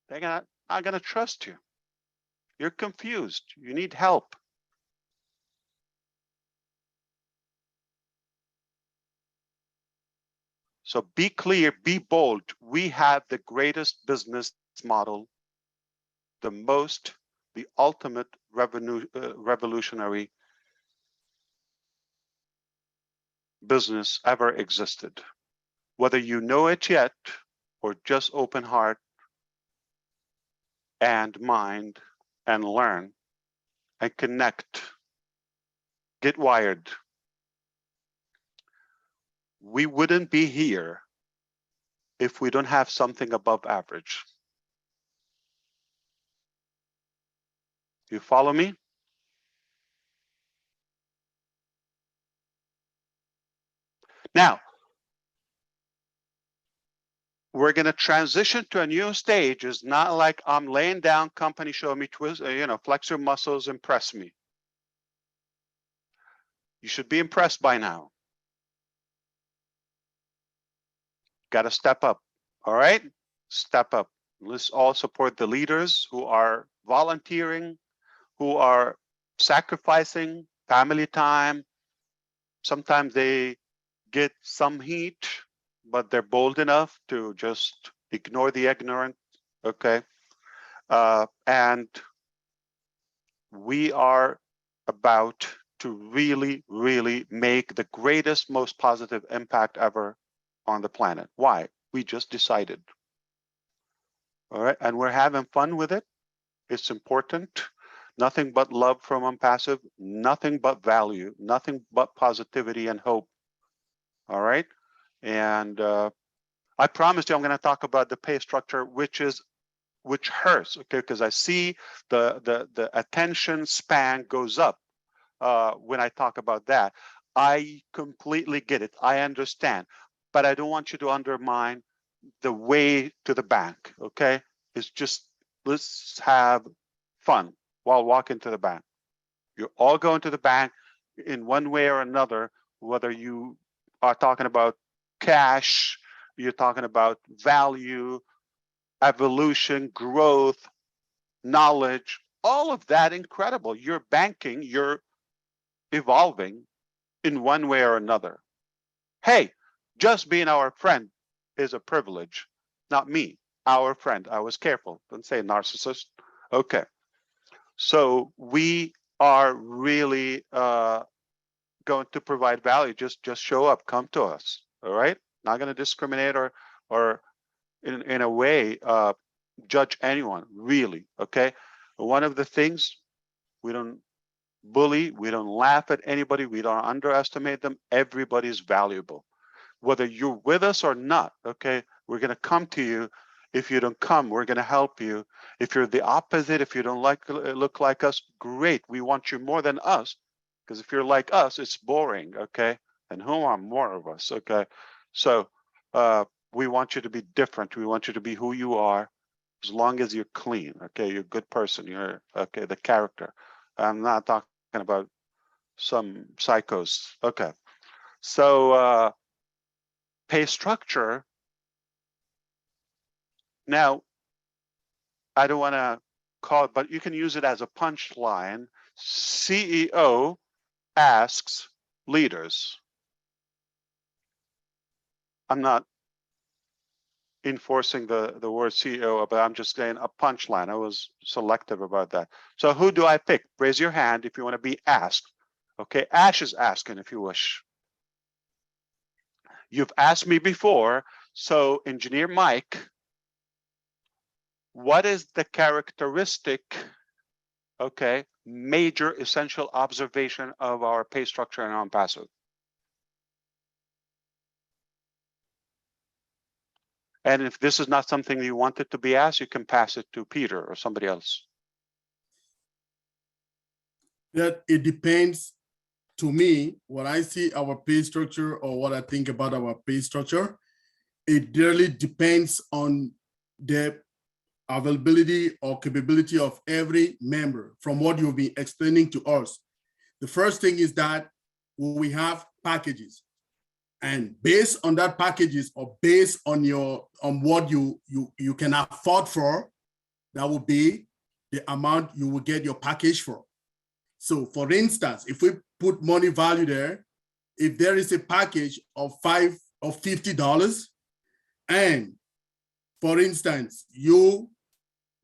They're not going to trust you. You're confused. You need help. So be clear, be bold. We have the greatest business model, the ultimate revolutionary business ever existed. Whether you know it yet or just open heart and mind and learn and connect, get wired. We wouldn't be here if we don't have something above average. You follow me? Now, we're going to transition to a new stage. It's not like I'm laying down, company show me, twist, flex your muscles, impress me. You should be impressed by now. Got to step up. All right? Step up. Let's all support the leaders who are volunteering, who are sacrificing family time. Sometimes they get some heat, but they're bold enough to just ignore the ignorant. Okay. And we are about to really, really make the greatest, most positive impact ever on the planet. Why? We just decided. All right. And we're having fun with it. It's important. Nothing but love from Onpassive, nothing but value, nothing but positivity and hope. All right. And I promised you I'm going to talk about the pay structure, which hurts, okay? Because I see the attention span goes up when I talk about that. I completely get it. I understand, but I don't want you to undermine the way to the bank, okay? It's just, let's have fun while walking to the bank. You're all going to the bank in one way or another, whether you are talking about cash, you're talking about value, evolution, growth, knowledge, all of that incredible. You're banking, you're evolving in one way or another. Hey, just being our friend is a privilege, not me, our friend. I was careful, don't say narcissist. Okay, so we are really going to provide value. Just show up, come to us. All right, not going to discriminate or in a way judge anyone, really. Okay, one of the things, we don't bully, we don't laugh at anybody, we don't underestimate them. Everybody's valuable, whether you're with us or not. Okay, we're going to come to you. If you don't come, we're going to help you. If you're the opposite, if you don't look like us, great, we want you more than us, because if you're like us, it's boring. Okay, and who are more of us? Okay, so we want you to be different. We want you to be who you are, as long as you're clean. Okay, you're a good person. You're okay. The character. I'm not talking about some psychos. Okay. So pay structure. Now, I don't want to call it, but you can use it as a punchline. CEO asks leaders. I'm not enforcing the word CEO, but I'm just saying a punchline. I was selective about that. So who do I pick? Raise your hand if you want to be asked. Okay, Ash is asking if you wish. You've asked me before, so Engineer Mike, what is the characteristic, okay, major essential observation of our pay structure and Onpassive? And if this is not something you wanted to be asked, you can pass it to Peter or somebody else. That it depends. To me, when I see our pay structure or what I think about our pay structure, it really depends on the availability or capability of every member from what you've been explaining to us. The first thing is that we have packages, and based on that packages or based on what you can afford for, that will be the amount you will get your package for. So for instance, if we put money value there, if there is a package of $50, and for instance, you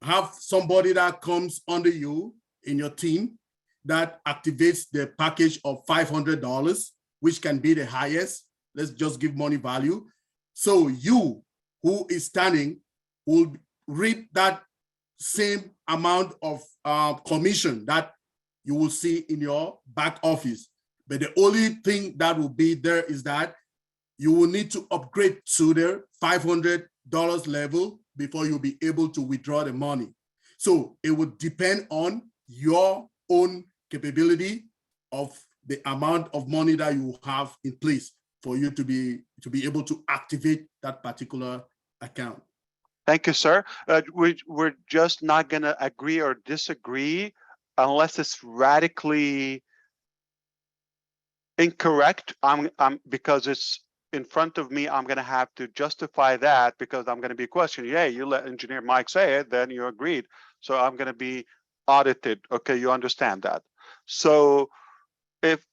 have somebody that comes under you in your team that activates the package of $500, which can be the highest. Let's just give money value. So you, who is standing, will reap that same amount of commission that you will see in your back office. But the only thing that will be there is that you will need to upgrade to the $500 level before you'll be able to withdraw the money. So it would depend on your own capability of the amount of money that you have in place for you to be able to activate that particular account. Thank you, sir. We're just not going to agree or disagree unless it's radically incorrect. Because it's in front of me, I'm going to have to justify that because I'm going to be questioned. Yeah, you let Engineer Mike say it, then you agreed. So I'm going to be audited. Okay, you understand that. So if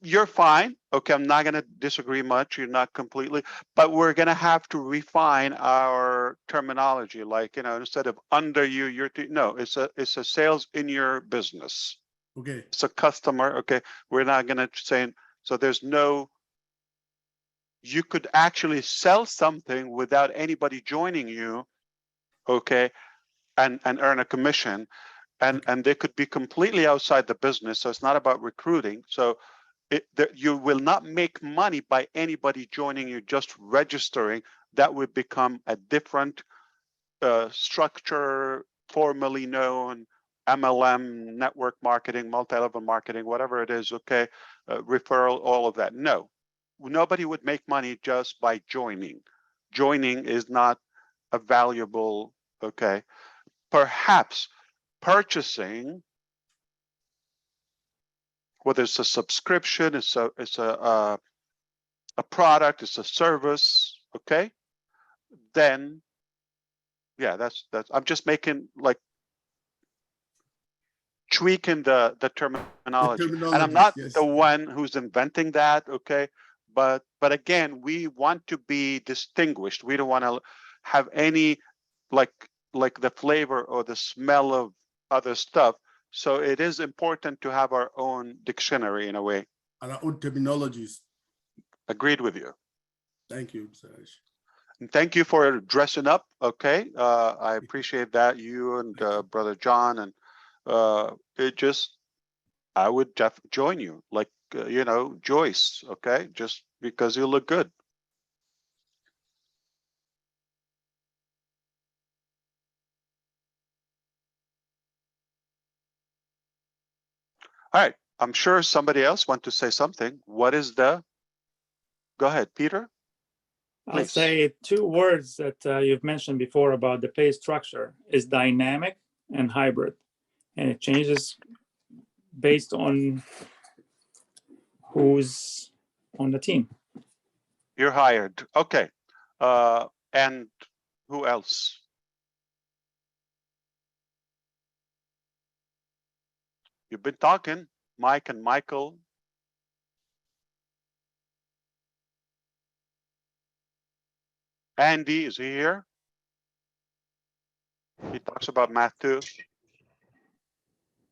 you're fine, okay, I'm not going to disagree much. You're not completely, but we're going to have to refine our terminology. Like, you know, instead of under you, no, it's a sales in your business. Okay. It's a customer. Okay, we're not going to say, so there's no, you could actually sell something without anybody joining you, okay, and earn a commission, and they could be completely outside the business. So it's not about recruiting. So you will not make money by anybody joining you, just registering. That would become a different structure, formerly known MLM, network marketing, multi-level marketing, whatever it is, okay, referral, all of that. No, nobody would make money just by joining. Joining is not a valuable, okay. Perhaps purchasing, whether it's a subscription, it's a product, it's a service, okay? Then, yeah, that's I'm just making like tweaking the terminology. And I'm not yes. the one who's inventing that, okay? But again, we want to be distinguished. We don't want to have any like the flavor or the smell of other stuff. So it is important to have our own dictionary in a way. And our own terminologies. Agreed with you. Thank you, Mr. Ash. And thank you for dressing up. Okay, I appreciate that, you and Brother John, and it just, I would join you, like you know, Joyce. Okay, just because you look good. All right, I'm sure somebody else wants to say something. What is the? Go ahead, Peter. I'll Please. say two words that you've mentioned before about the pay structure is dynamic and hybrid, and it changes based on who's on the team. You're hired. Okay. And who else? You've been talking, Mike and Michael. Andy, is he here? He talks about math too.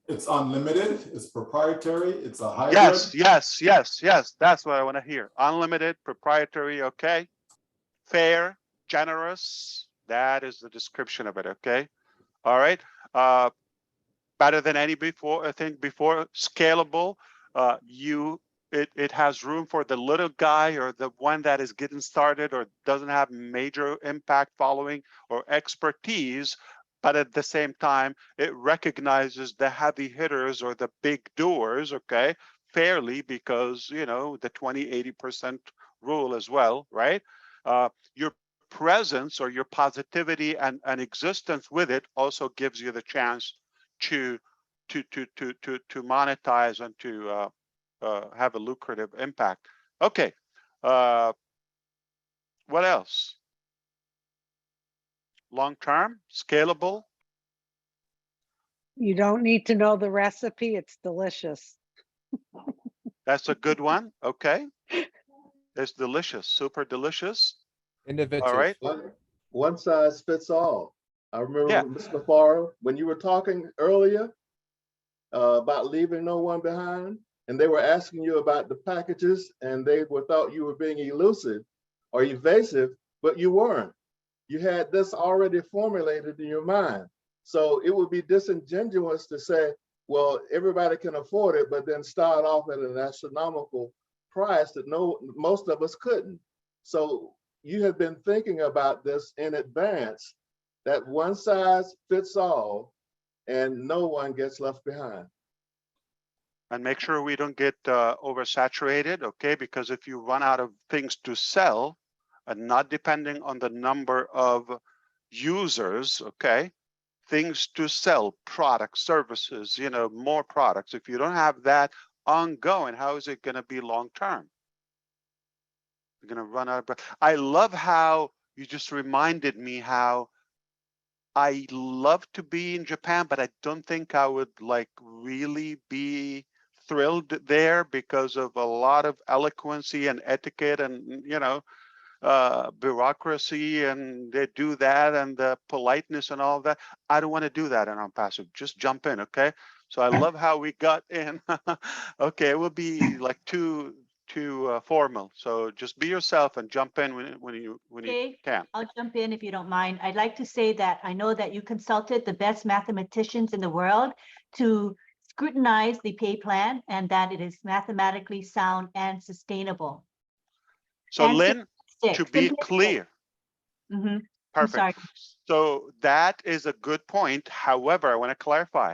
It's unlimited, it's proprietary, it's a hybrid. Yes. That's what I want to hear. Unlimited, proprietary, okay. Fair, generous. That is the description of it, okay. All right. Better than any before, I think before, scalable. It has room for the little guy or the one that is getting started or doesn't have major impact following or expertise, but at the same time, it recognizes the heavy hitters or the big doers, okay, fairly, because, you know, the 20-80% rule as well, right? Your presence or your positivity and existence with it also gives you the chance to monetize and to have a lucrative impact. Okay. What else? Long-term, scalable. You don't need to know the recipe. It's delicious. That's a good one. Okay. It's delicious, super delicious. Innovative. All right. One size fits all. I remember, Yeah. Mr. Mufareh, when you were talking earlier about leaving no one behind, and they were asking you about the packages, and they thought you were being elusive or evasive, but you weren't. You had this already formulated in your mind. So it would be disingenuous to say, well, everybody can afford it, but then start off at an astronomical price that most of us couldn't. So you have been thinking about this in advance, that one size fits all and no one gets left behind. And make sure we don't get oversaturated, okay? Because if you run out of things to sell and not depending on the number of users, okay? Things to sell, products, services, you know, more products. If you don't have that ongoing, how is it going to be long-term? You're going to run out of breath. I love how you just reminded me how I love to be in Japan, but I don't think I would like really be thrilled there because of a lot of eloquency and etiquette and, you know, bureaucracy, and they do that, and the politeness and all that. I don't want to do that in Onpassive. Just jump in, okay? So I love how we got in. Okay, it would be like too formal. So just be yourself and jump in when you can. I'll jump in if you don't mind. I'd like to say that I know that you consulted the best mathematicians in the world to scrutinize the pay plan, and that it is mathematically sound and sustainable. So and Lynn, to be clear. Mm-hmm. Perfect. So that is a good point. However, I want to clarify.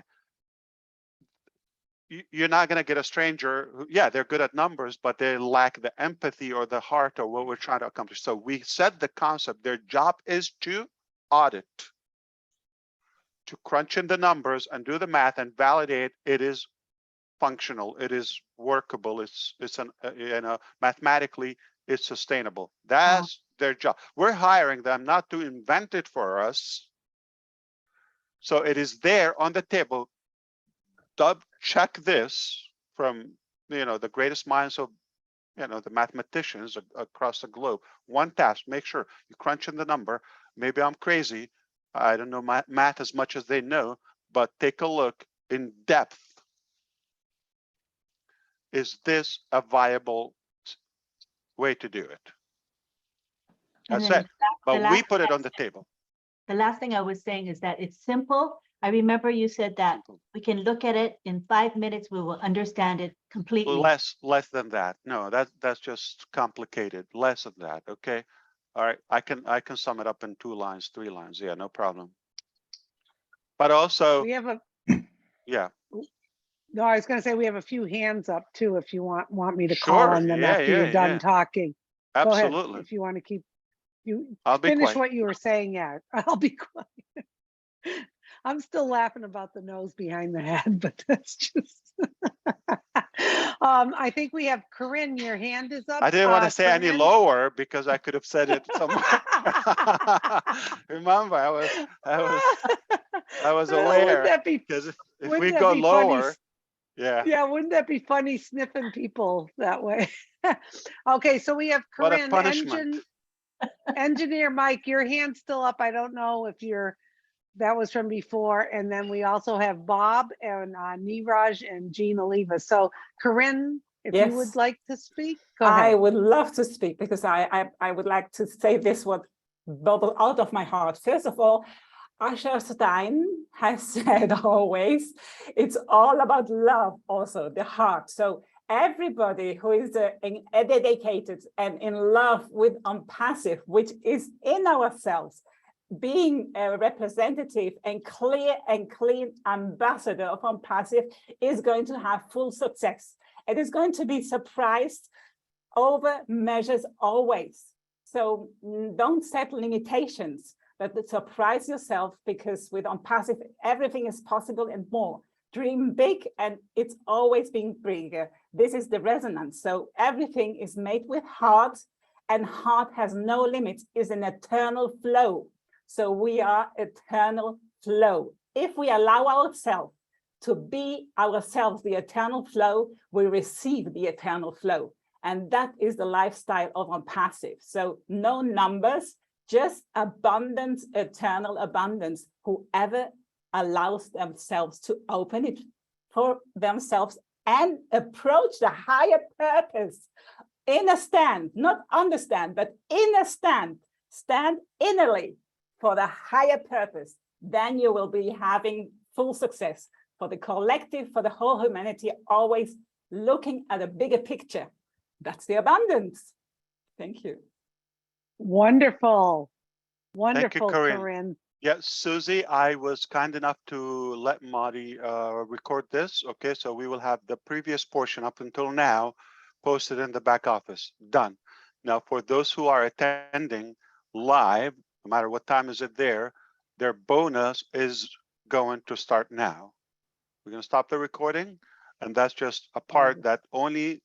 You're not going to get a stranger who, yeah, they're good at numbers, but they lack the empathy or the heart or what we're trying to accomplish. So we set the concept. Their job is to audit, to crunch in the numbers and do the math and validate it is functional, it is workable, it's you know, mathematically it's sustainable. That's their job. We're hiring them not to invent it for us. So it is there on the table. Check this from, you know, the greatest minds of, you know, the mathematicians across the globe. One task, make sure you crunch in the number. Maybe I'm crazy. I don't know math as much as they know, but take a look in depth. Is this a viable way to do it? That's it. But we put it on the table. The last thing I was saying is that it's simple. I remember you said that we can look at it in 5 minutes. We will understand it completely. Less than that. No, that's just complicated. Less of that. Okay. All right. I can sum it up in 2 lines, 3 lines. Yeah, no problem. But also, we have a. Yeah. No, I was going to say we have a few hands up too. If you want me to Sure. call on them after you're done talking. Absolutely. Go ahead, if you want to keep. I'll be finish quiet. what you were saying. Yeah, I'll be quiet. I'm still laughing about the nose behind the head, but that's just I think we have Corinne, your hand is up. I didn't want to say any Corinne? lower because I could have said it somewhere. Remember, I was Wouldn't aware that be, because if wouldn't we that go be funny? lower, yeah. Yeah, wouldn't that be funny sniffing people that way? Okay, so we have What a Corinne, punishment. Engineer Mike, your hand's still up. I don't know if that was from before. And then we also have Bob and Niraj and Jean Oliva. So Corinne, if you would Yes. like to speak, go I ahead. would love to speak because I would like to say this what bubbled out of my heart. First of all, Asher Stein has said always, it's all about love also, the heart. So everybody who is dedicated and in love with Onpassive, which is in ourselves, being a representative and clear and clean ambassador of Onpassive is going to have full success. It is going to be surprised over measures always. So don't set limitations, but surprise yourself, because with Onpassive, everything is possible and more. Dream big, and it's always being bigger. This is the resonance. So everything is made with heart, and heart has no limits, is an eternal flow. So we are eternal flow. If we allow ourselves to be ourselves, the eternal flow, we receive the eternal flow. And that is the lifestyle of Onpassive. So no numbers, just abundance, eternal abundance. Whoever allows themselves to open it for themselves and approach the higher purpose in a stand, not understand, but in a stand innerly for the higher purpose, then you will be having full success for the collective, for the whole humanity, always looking at a bigger picture. That's the abundance. Thank you. Wonderful. Thank you, Wonderful, Corinne. Corinne. Yeah, Susie, I was kind enough to let Marty record this. Okay, so we will have the previous portion up until now posted in the back office. Done. Now, for those who are attending live, no matter what time is it there, their bonus is going to start now. We're going to stop the recording, and that's just a part that only